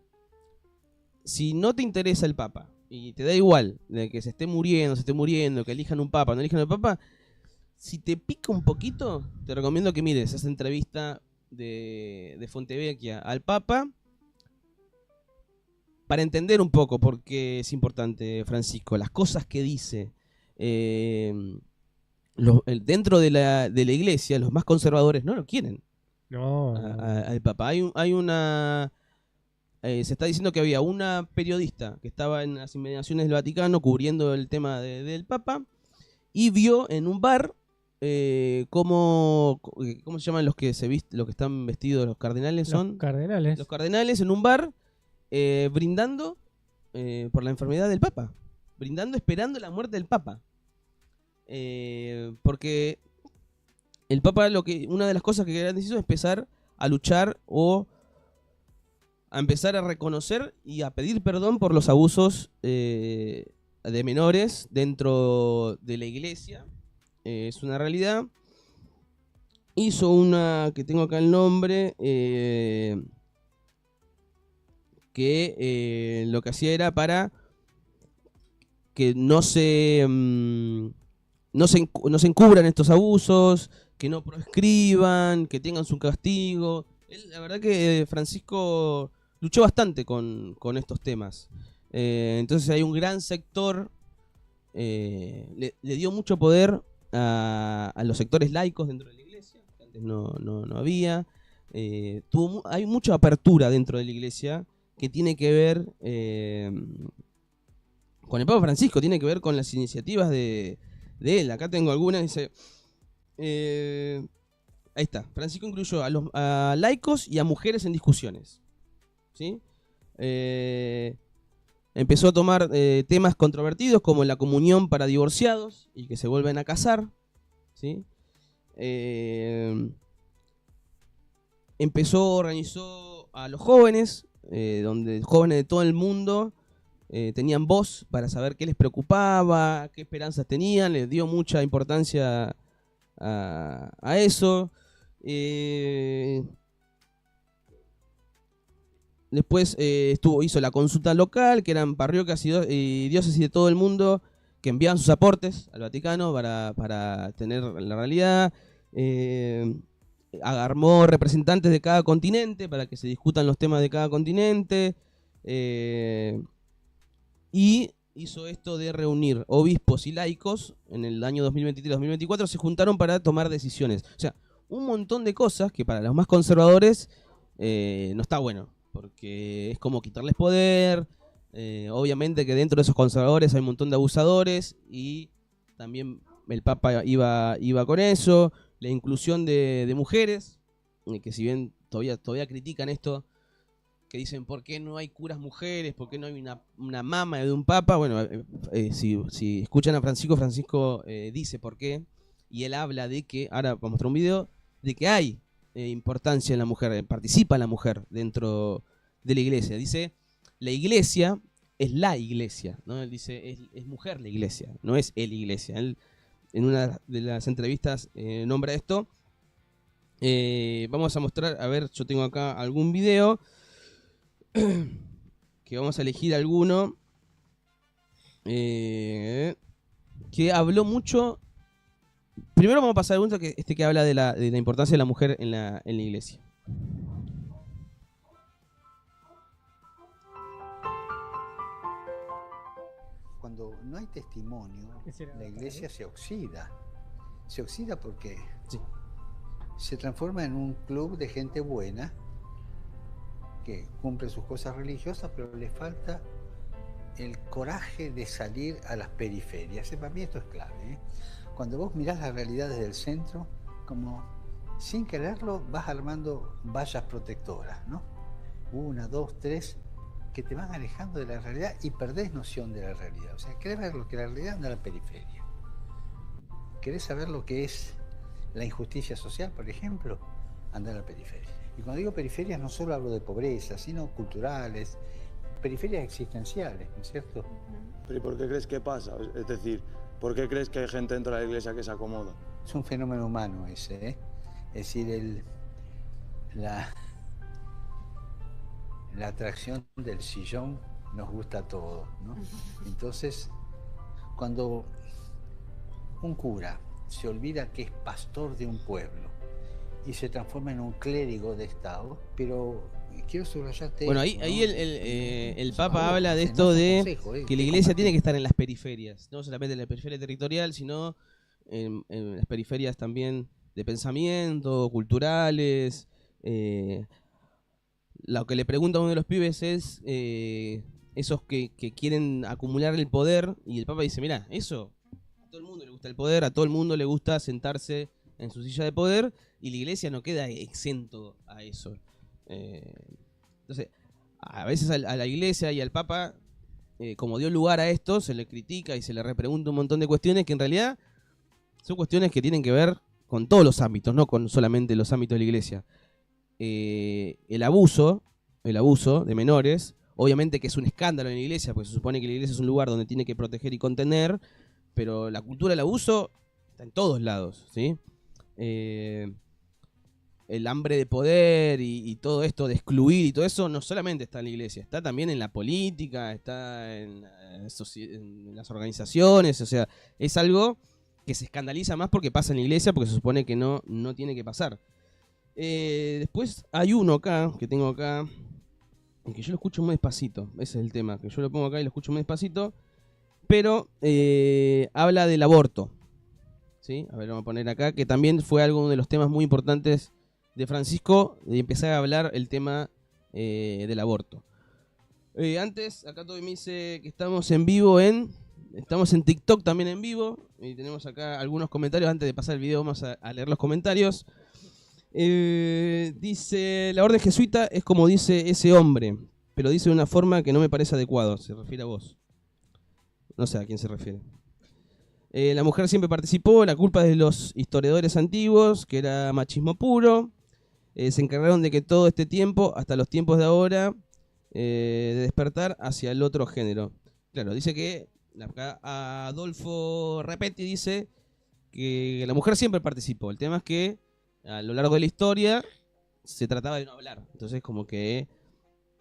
si no te interesa el Papa y te da igual de que se esté muriendo, que elijan un Papa, no elijan un Papa, si te pica un poquito, te recomiendo que mires esa entrevista de Fontevecchia al Papa para entender un poco por qué es importante Francisco, las cosas que dice, dentro de la iglesia, los más conservadores no lo quieren. No. Al Papa. Hay una... se está diciendo que había una periodista que estaba en las inmediaciones del Vaticano cubriendo el tema del Papa y vio en un bar ¿cómo se llaman los que están vestidos los cardenales? Los cardenales. Los cardenales en un bar brindando por la enfermedad del Papa. Brindando, esperando la muerte del Papa. Porque el Papa, una de las cosas que han decidido es empezar a luchar o a empezar a reconocer y a pedir perdón por los abusos de menores dentro de la iglesia. Es una realidad. Hizo una, que tengo acá el nombre, que lo que hacía era para que no se encubran estos abusos, que no proscriban, que tengan su castigo. La verdad que Francisco luchó bastante con estos temas. Entonces hay un gran sector, le dio mucho poder a los sectores laicos dentro de la iglesia, que antes no había. Hay mucha apertura dentro de la iglesia que tiene que ver con el Papa Francisco, tiene que ver con las iniciativas de él. Acá tengo algunas, dice... ahí está. Francisco incluyó a laicos y a mujeres en discusiones. ¿Sí? Empezó a tomar temas controvertidos como la comunión para divorciados y que se vuelven a casar. ¿Sí? Organizó a los jóvenes, donde jóvenes de todo el mundo tenían voz para saber qué les preocupaba, qué esperanzas tenían. Les dio mucha importancia a eso. Después hizo la consulta local, que eran parroquias y diócesis de todo el mundo que enviaban sus aportes al Vaticano para tener la realidad. Armó representantes de cada continente para que se discutan los temas de cada continente. Y hizo esto de reunir obispos y laicos en el año 2023-2024, se juntaron para tomar decisiones. O sea, un montón de cosas que para los más conservadores no está bueno, porque es como quitarles poder. Obviamente que dentro de esos conservadores hay un montón de abusadores y también el Papa iba con eso. La inclusión de mujeres, que si bien todavía critican esto, que dicen ¿por qué no hay curas mujeres? ¿Por qué no hay una mama de un papa? Bueno, si escuchan a Francisco dice por qué, y él habla de que, ahora vamos a mostrar un video, de que hay importancia en la mujer, participa la mujer dentro de la iglesia. Dice, la iglesia es la iglesia, ¿no? Él dice, es mujer la iglesia, no es el iglesia. Él en una de las entrevistas nombra esto. Vamos a mostrar, a ver, yo tengo acá algún video que vamos a elegir alguno que habló mucho. Primero vamos a pasar uno que habla de la importancia de la mujer en la iglesia. Cuando no hay testimonio, la iglesia se oxida. Se oxida porque se transforma en un club de gente buena que cumple sus cosas religiosas, pero le falta el coraje de salir a las periferias. Para mí esto es clave. Cuando vos mirás la realidad desde el centro, como sin quererlo vas armando vallas protectoras, ¿no? 1, 2, 3, que te van alejando de la realidad y perdés noción de la realidad. O sea, querés ver lo que la realidad anda a la periferia. Querés saber lo que es la injusticia social, por ejemplo, anda a la periferia. Y cuando digo periferias no solo hablo de pobreza, sino culturales, periferias existenciales, ¿no es cierto? ¿Pero y por qué crees que pasa? Es decir, ¿por qué crees que hay gente dentro de la iglesia que se acomoda? Es un fenómeno humano ese, ¿eh? Es decir, la atracción del sillón nos gusta a todos, ¿no? Entonces, cuando un cura se olvida que es pastor de un pueblo y se transforma en un clérigo de Estado, pero quiero subrayarte... Bueno, ahí el Papa habla de esto de que la iglesia tiene que estar en las periferias, no solamente en la periferia territorial, sino en las periferias también de pensamiento, culturales. Lo que le pregunta a uno de los pibes es esos que quieren acumular el poder, y el Papa dice, mirá, eso, a todo el mundo le gusta el poder, a todo el mundo le gusta sentarse en su silla de poder, y la iglesia no queda exento a eso. Entonces, a veces a la iglesia y al Papa, como dio lugar a esto, se le critica y se le repregunta un montón de cuestiones que en realidad son cuestiones que tienen que ver con todos los ámbitos, no con solamente los ámbitos de la iglesia. El abuso de menores, obviamente que es un escándalo en la iglesia, porque se supone que la iglesia es un lugar donde tiene que proteger y contener, pero la cultura del abuso está en todos lados, ¿sí? El hambre de poder y todo esto de excluir y todo eso no solamente está en la iglesia, está también en la política, está en las organizaciones, o sea, es algo que se escandaliza más porque pasa en la iglesia, porque se supone que no tiene que pasar. Después hay uno acá, que tengo acá, que yo lo escucho muy despacito, ese es el tema, que yo lo pongo acá y lo escucho muy despacito, pero habla del aborto, ¿sí? A ver, vamos a poner acá, que también fue uno de los temas muy importantes de Francisco, de empezar a hablar el tema del aborto. Antes, acá todo me dice que estamos en vivo estamos en TikTok también en vivo, y tenemos acá algunos comentarios. Antes de pasar el video vamos a leer los comentarios. Dice, la orden jesuita es como dice ese hombre, pero dice de una forma que no me parece adecuado. Se refiere a vos. No sé a quién se refiere. La mujer siempre participó, la culpa es de los historiadores antiguos, que era machismo puro. Se encargaron de que todo este tiempo, hasta los tiempos de ahora, de despertar hacia el otro género. Claro, dice que acá Adolfo Repetti dice que la mujer siempre participó. El tema es que a lo largo de la historia se trataba de no hablar. Entonces como que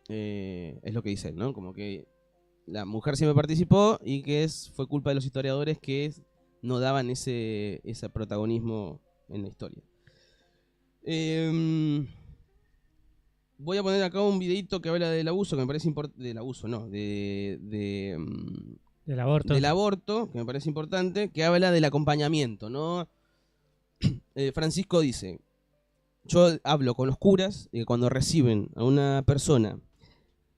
es lo que dice él, ¿no? Como que la mujer siempre participó y que fue culpa de los historiadores que no daban ese protagonismo en la historia. Voy a poner acá un videito que habla del abuso, que me parece importante. Del abuso, no, del aborto. Del aborto, que me parece importante, que habla del acompañamiento, ¿no? Francisco dice, yo hablo con los curas y que cuando reciben a una persona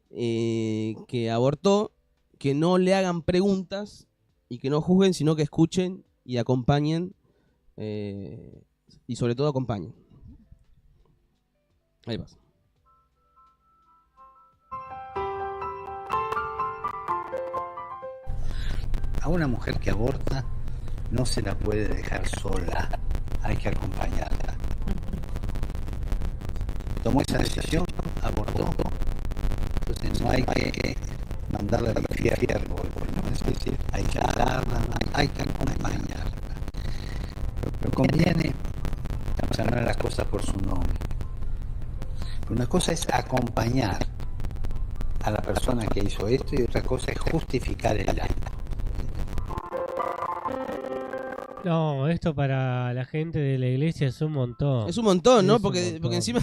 que abortó, que no le hagan preguntas y que no juzguen, sino que escuchen y acompañen, y sobre todo acompañen. Ahí vas. A una mujer que aborta no se la puede dejar sola, hay que acompañarla. Tomó esa decisión, abortó, entonces no hay que mandarla al infierno, ¿no? Es decir, hay que darla, hay que acompañarla. Pero conviene llamar a las cosas por su nombre. Una cosa es acompañar a la persona que hizo esto y otra cosa es justificar el acto. No, esto para la gente de la iglesia es un montón. Es un montón, ¿no? Porque encima...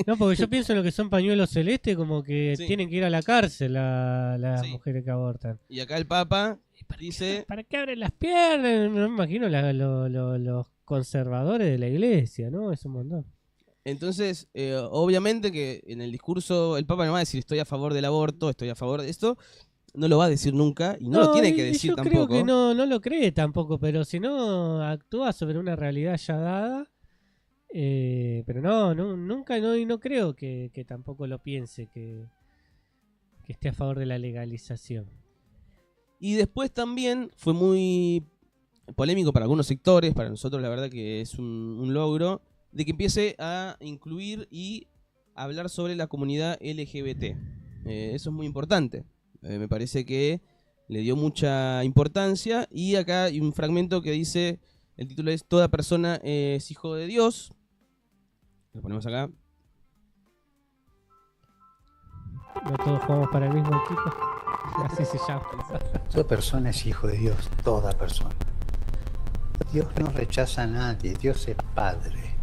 No, porque yo pienso en lo que son pañuelos celestes, como que tienen que ir a la cárcel las mujeres que abortan. Y acá el Papa dice... ¿Para qué abren las piernas? No me imagino los conservadores de la iglesia, ¿no? Es un montón. Entonces, obviamente que en el discurso el Papa no va a decir estoy a favor del aborto, estoy a favor de esto... No lo va a decir nunca y no lo tiene que decir yo tampoco. Yo creo que no lo cree tampoco, pero si no actúa sobre una realidad ya dada. Pero nunca, no creo que tampoco lo piense, que esté a favor de la legalización. Y después también fue muy polémico para algunos sectores, para nosotros la verdad que es un logro, de que empiece a incluir y hablar sobre la comunidad LGBT. Eso es muy importante. Me parece que le dio mucha importancia. Y acá hay un fragmento que dice, el título es Toda persona es hijo de Dios. Lo ponemos acá. No todos jugamos para el mismo equipo. Así se llama. Toda persona es hijo de Dios, toda persona. Dios no rechaza a nadie, Dios es Padre.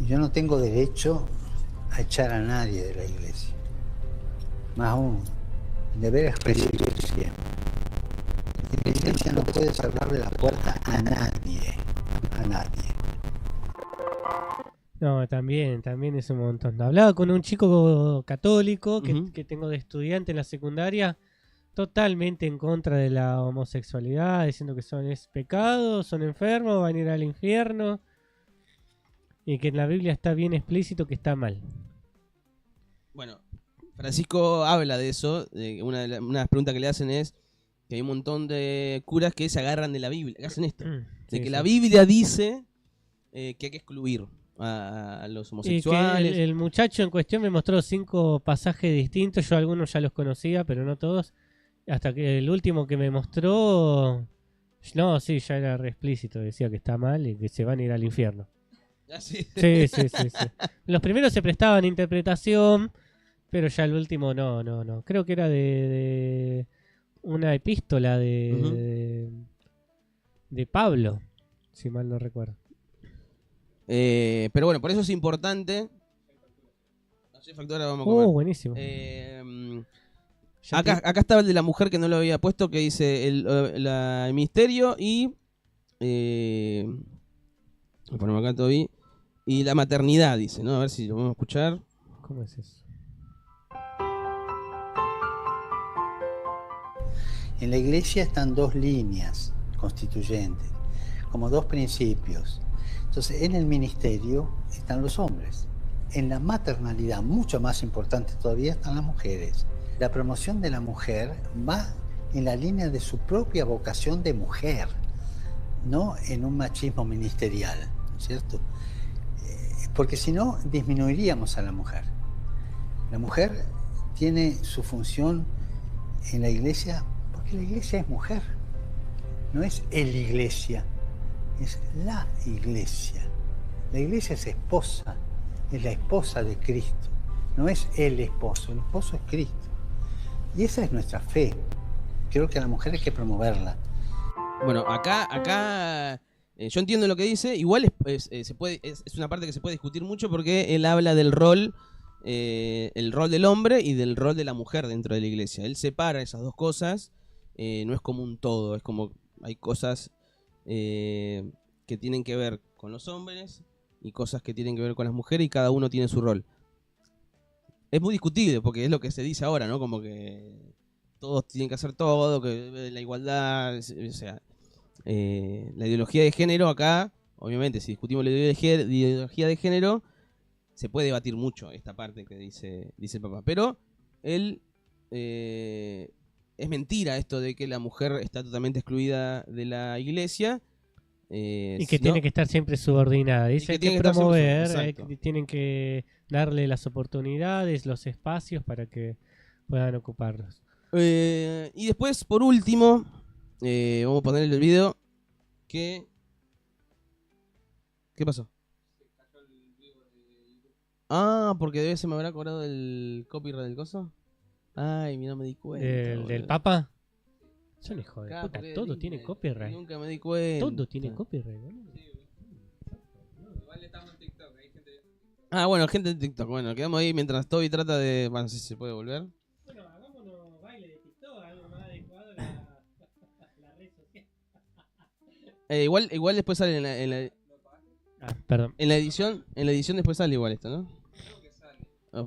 Y yo no tengo derecho a echar a nadie de la iglesia. Más aún, deber es recibir siempre. La iglesia no puede cerrarle la puerta a nadie. A nadie. No, también es un montón. Hablaba con un chico católico que tengo de estudiante en la secundaria, totalmente en contra de la homosexualidad, diciendo que es pecado, son enfermos, van a ir al infierno, y que en la Biblia está bien explícito que está mal. Bueno, Francisco habla de eso. Una de las preguntas que le hacen es que hay un montón de curas que se agarran de la Biblia, que hacen esto, de que la Biblia dice que hay que excluir a los homosexuales. Y que el muchacho en cuestión me mostró 5 pasajes distintos. Yo algunos ya los conocía, pero no todos. Hasta que el último que me mostró, no, sí, ya era re explícito. Decía que está mal y que se van a ir al infierno. ¿Ah, sí? Sí. Los primeros se prestaban interpretación, pero ya el último no. Creo que era de una epístola de Pablo, si mal no recuerdo. Pero bueno, por eso es importante. No sé, factura, vamos a comer. Buenísimo. Acá estaba el de la mujer que no lo había puesto, que dice el ministerio y ponemos acá todavía, y la maternidad, dice, ¿no? A ver si lo vamos a escuchar. ¿Cómo es eso? En la iglesia están 2 líneas constituyentes, como 2 principios. Entonces, en el ministerio están los hombres. En la maternalidad, mucho más importante todavía, están las mujeres. La promoción de la mujer va en la línea de su propia vocación de mujer, no en un machismo ministerial, ¿no es cierto? Porque si no, disminuiríamos a la mujer. La mujer tiene su función en la iglesia porque la iglesia es mujer, no es el iglesia. Es la iglesia. La iglesia es esposa, es la esposa de Cristo, no es el esposo es Cristo. Y esa es nuestra fe. Creo que a la mujer hay que promoverla. Bueno, acá yo entiendo lo que dice. Igual es una parte que se puede discutir mucho porque él habla del rol, el rol del hombre y del rol de la mujer dentro de la iglesia. Él separa esas dos cosas, no es como un todo, es como hay cosas que tienen que ver con los hombres y cosas que tienen que ver con las mujeres y cada uno tiene su rol. Es muy discutible porque es lo que se dice ahora, ¿no? Como que todos tienen que hacer todo, que la igualdad, o sea, la ideología de género acá, obviamente, si discutimos la ideología de género, se puede debatir mucho esta parte que dice el Papa. Pero él es mentira esto de que la mujer está totalmente excluida de la iglesia. Y que tiene que estar siempre subordinada. Dice que promover, tienen que darle las oportunidades, los espacios para que puedan ocuparlos. Y después, por último, vamos a poner el video. ¿Qué pasó? Ah, porque se me habrá cobrado el copyright del coso. Ay, mira, me di cuenta. ¿Del Papa? Son hijos de puta, todo tiene copyright. Nunca me di cuenta. Todo tiene copyright, ¿no? Igual estamos en TikTok, hay gente de TikTok. Ah, bueno, gente de TikTok. Bueno, quedamos ahí mientras Toby trata de... Bueno, no sé si se puede volver. Bueno, hagámonos baile de TikTok, algo más adecuado a la red social. Igual después sale en la perdón. En la edición después sale igual esto, ¿no? Creo que sale.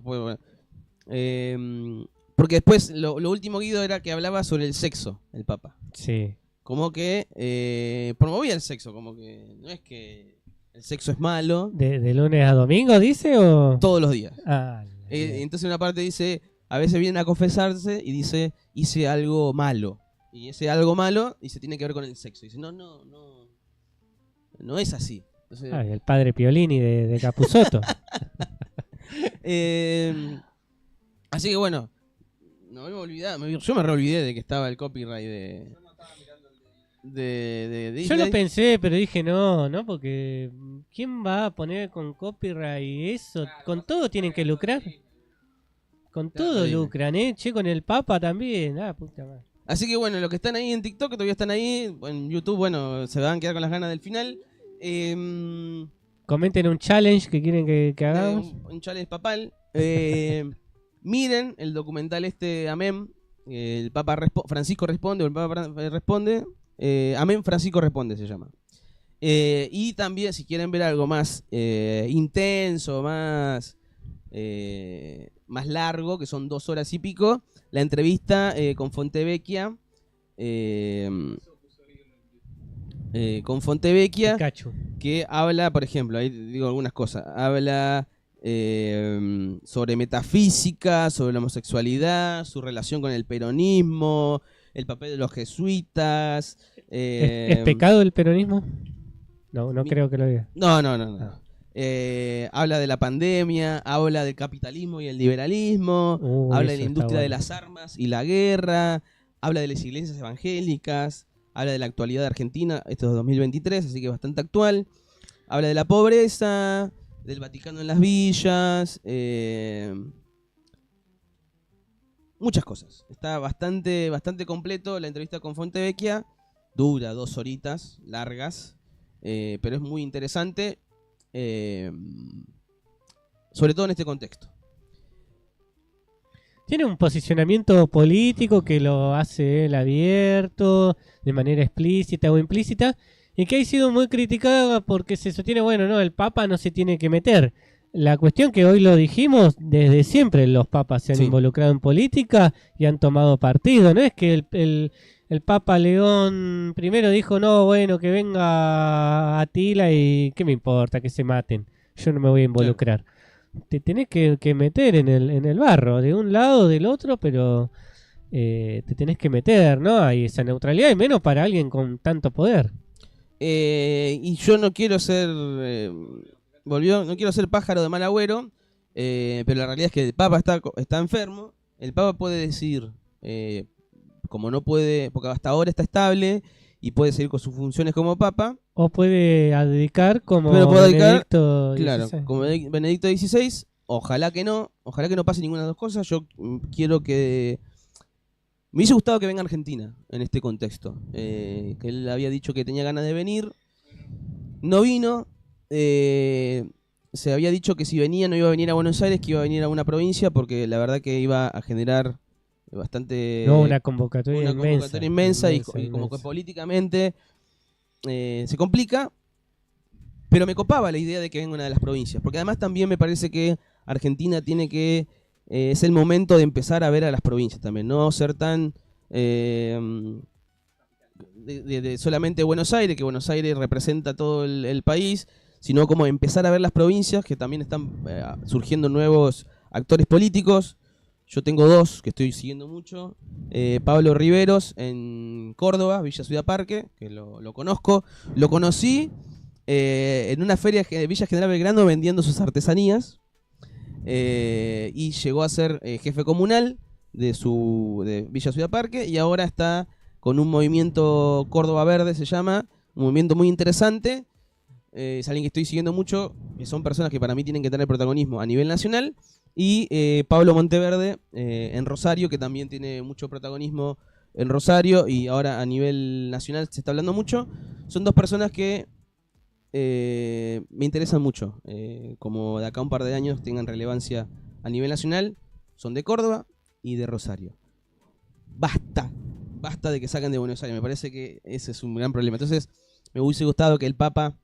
Bueno. Porque después lo último, Guido, era que hablaba sobre el sexo, el Papa. Sí. Como que promovía el sexo, como que no es que el sexo es malo. ¿De lunes a domingo dice o...? Todos los días. Entonces una parte dice, a veces vienen a confesarse y dice, hice algo malo. Y ese algo malo dice, tiene que ver con el sexo. Y dice, no es así. Entonces, el padre Piolini de Capusotto. Así que bueno, no me olvidé, yo me reolvidé de que estaba el copyright de Disney. Yo lo pensé, pero dije no, porque ¿quién va a poner con copyright y eso? Claro, con todo tienen que lucrar. Con todo lucran, che, con el Papa también. Puta madre. Así que bueno, los que están ahí en TikTok, que todavía están ahí, en YouTube, bueno, se van a quedar con las ganas del final. Comenten un challenge que quieren que hagamos. Un challenge papal. Miren el documental Amén, el Papa Francisco responde, o el Papa responde, Amén Francisco responde se llama. Y también si quieren ver algo más intenso, más largo, que son 2 horas y pico, la entrevista con Fontevecchia, que habla, por ejemplo, ahí digo algunas cosas, habla sobre metafísica, sobre la homosexualidad, su relación con el peronismo, el papel de los jesuitas. ¿Es pecado el peronismo? No creo que lo diga. No. Habla de la pandemia, habla del capitalismo y el liberalismo, habla de la industria de las armas y la guerra, habla de las iglesias evangélicas, habla de la actualidad de Argentina, esto es 2023, así que es bastante actual. Habla de la pobreza, del Vaticano en las villas, muchas cosas. Está bastante completo la entrevista con Fontevecchia, dura 2 horitas largas, pero es muy interesante, sobre todo en este contexto. Tiene un posicionamiento político que lo hace él abierto, de manera explícita o implícita, y que ha sido muy criticada porque se sostiene, bueno, no, el Papa no se tiene que meter. La cuestión que hoy lo dijimos, desde siempre los papas se han involucrado en política y han tomado partido. No es que el Papa León primero dijo, no, bueno, que venga Atila y qué me importa, que se maten, yo no me voy a involucrar. Te tenés que meter en el barro, de un lado o del otro, pero te tenés que meter, ¿no? Hay esa neutralidad, y menos para alguien con tanto poder. Y yo no quiero ser no quiero ser pájaro de mal agüero, pero la realidad es que el Papa está enfermo. El Papa puede decir, como no puede, porque hasta ahora está estable y puede seguir con sus funciones como Papa, o puede abdicar como Benedicto XVI. Claro, como Benedicto XVI. Ojalá que no pase ninguna de las dos cosas. Yo quiero que... Me hubiese gustado que venga a Argentina en este contexto. Que él había dicho que tenía ganas de venir. No vino. Se había dicho que si venía no iba a venir a Buenos Aires, que iba a venir a una provincia, porque la verdad que iba a generar bastante... No, una convocatoria inmensa y como que políticamente se complica. Pero me copaba la idea de que venga una de las provincias. Porque además también me parece que Argentina tiene que... es el momento de empezar a ver a las provincias también, no ser tan de solamente Buenos Aires, que Buenos Aires representa todo el país, sino como empezar a ver las provincias, que también están surgiendo nuevos actores políticos. Yo tengo 2 que estoy siguiendo mucho. Pablo Riveros en Córdoba, Villa Ciudad Parque, que lo conozco. Lo conocí en una feria de Villa General Belgrano vendiendo sus artesanías. Y llegó a ser jefe comunal de Villa Ciudad Parque, y ahora está con un movimiento Córdoba Verde, se llama, un movimiento muy interesante. Es alguien que estoy siguiendo mucho, que son personas que para mí tienen que tener protagonismo a nivel nacional. Y Pablo Monteverde en Rosario, que también tiene mucho protagonismo en Rosario, y ahora a nivel nacional se está hablando mucho. Son 2 personas que me interesan mucho, como de acá a un par de años tengan relevancia a nivel nacional. Son de Córdoba y de Rosario. Basta de que sacan de Buenos Aires, me parece que ese es un gran problema. Entonces me hubiese gustado que el Papa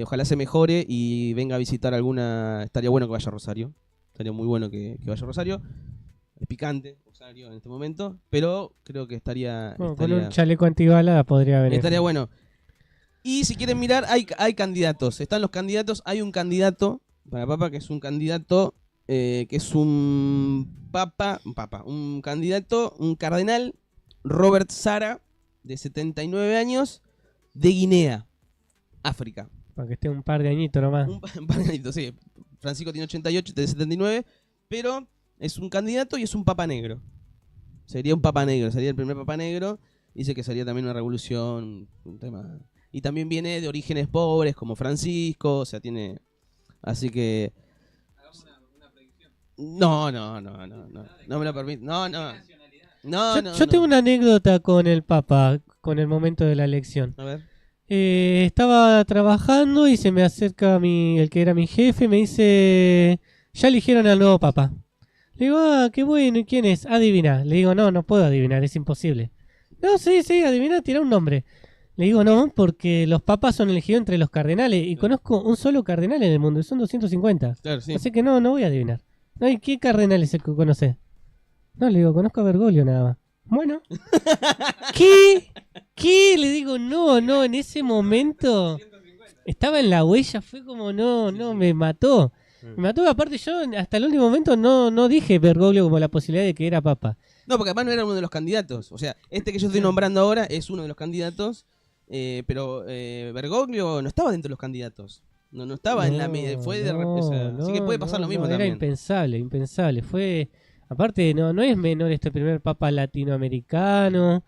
ojalá se mejore y venga a visitar alguna. Estaría bueno que vaya a Rosario, estaría muy bueno que vaya a Rosario. Es picante Rosario en este momento, pero creo que estaría con un chaleco antibala podría venir. Estaría bueno. Y si quieren mirar, hay candidatos. Están los candidatos. Hay un candidato para Papa que es un candidato, que es un candidato, un cardenal, Robert Sara, de 79 años, de Guinea, África. Para que esté un par de añitos nomás. Un par de añitos, sí. Francisco tiene 88, de 79, pero es un candidato y es un papa negro. Sería un papa negro, sería el primer papa negro. Dice que sería también una revolución, un tema... Y también viene de orígenes pobres, como Francisco, o sea, tiene... Así que... Hagamos una predicción. No me lo permito. Yo tengo una anécdota con el Papa, con el momento de la elección. A ver. Estaba trabajando y se me acerca el que era mi jefe, me dice, ya eligieron al nuevo Papa. Le digo, qué bueno, ¿y quién es? Adivina. Le digo, no puedo adivinar, es imposible. No, sí, adivina, tira un nombre. Le digo, no, porque los papas son elegidos entre los cardenales y conozco un solo cardenal en el mundo, y son 250. Claro, sí. Así que no voy a adivinar. No, ¿y qué cardenales se conoce? No, le digo, conozco a Bergoglio nada más. Bueno. ¿Qué? Le digo, no, en ese momento estaba en la huella, fue como, me mató. Me mató, aparte yo hasta el último momento no dije Bergoglio como la posibilidad de que era papa. No, porque además no era uno de los candidatos. O sea, este que yo estoy nombrando ahora es uno de los candidatos, pero Bergoglio no estaba dentro de los candidatos. No estaba en la media, fue de así que puede pasar lo mismo también. Era impensable. Fue, aparte, no es menor este primer papa latinoamericano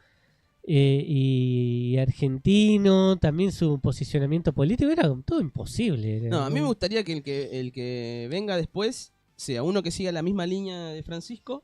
y argentino, también su posicionamiento político era todo imposible. No, a mí me gustaría que el que venga después sea uno que siga la misma línea de Francisco.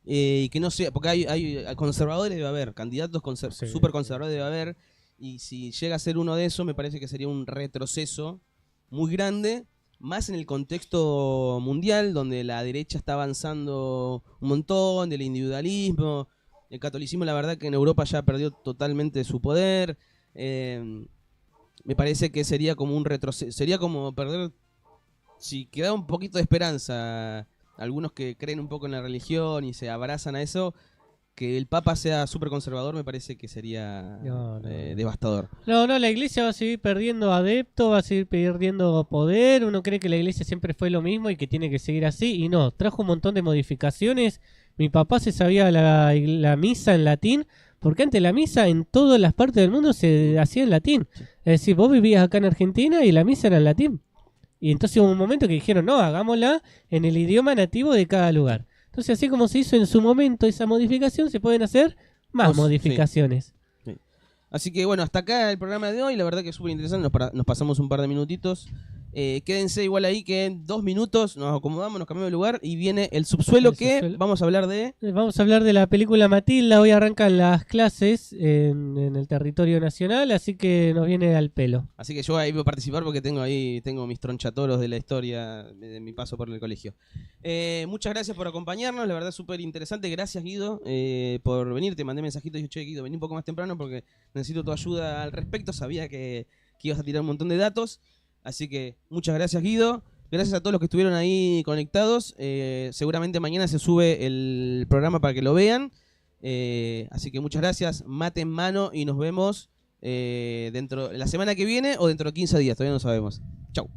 Y que no sea, porque hay conservadores debe haber, candidatos súper conservadores debe haber, y si llega a ser uno de esos me parece que sería un retroceso muy grande, más en el contexto mundial donde la derecha está avanzando un montón, del individualismo, el catolicismo la verdad que en Europa ya perdió totalmente su poder, me parece que sería como un retroceso, sería como perder, si queda un poquito de esperanza, algunos que creen un poco en la religión y se abrazan a eso, que el Papa sea súper conservador me parece que sería devastador. No, la Iglesia va a seguir perdiendo adeptos, va a seguir perdiendo poder. Uno cree que la Iglesia siempre fue lo mismo y que tiene que seguir así, y no, trajo un montón de modificaciones. Mi papá se sabía la misa en latín, porque antes la misa en todas las partes del mundo se hacía en latín. Es decir, vos vivías acá en Argentina y la misa era en latín. Y entonces hubo un momento que dijeron, no, hagámosla en el idioma nativo de cada lugar. Entonces, así como se hizo en su momento esa modificación, se pueden hacer más modificaciones. Sí. Así que bueno, hasta acá el programa de hoy. La verdad que es súper interesante. Nos pasamos un par de minutitos. Quédense igual ahí que en 2 minutos nos acomodamos, nos cambiamos de lugar y viene el subsuelo vamos a hablar de... Vamos a hablar de la película Matilda. Hoy arrancan las clases en el territorio nacional, así que nos viene al pelo. Así que yo ahí voy a participar porque tengo mis tronchatoros de la historia de mi paso por el colegio. Muchas gracias por acompañarnos, la verdad súper interesante. Gracias Guido por venir, te mandé mensajitos y dije, che Guido, vení un poco más temprano porque necesito tu ayuda al respecto. Sabía que ibas a tirar un montón de datos. Así que muchas gracias Guido, gracias a todos los que estuvieron ahí conectados, seguramente mañana se sube el programa para que lo vean, así que muchas gracias, mate en mano y nos vemos dentro la semana que viene o dentro de 15 días, todavía no sabemos. Chau.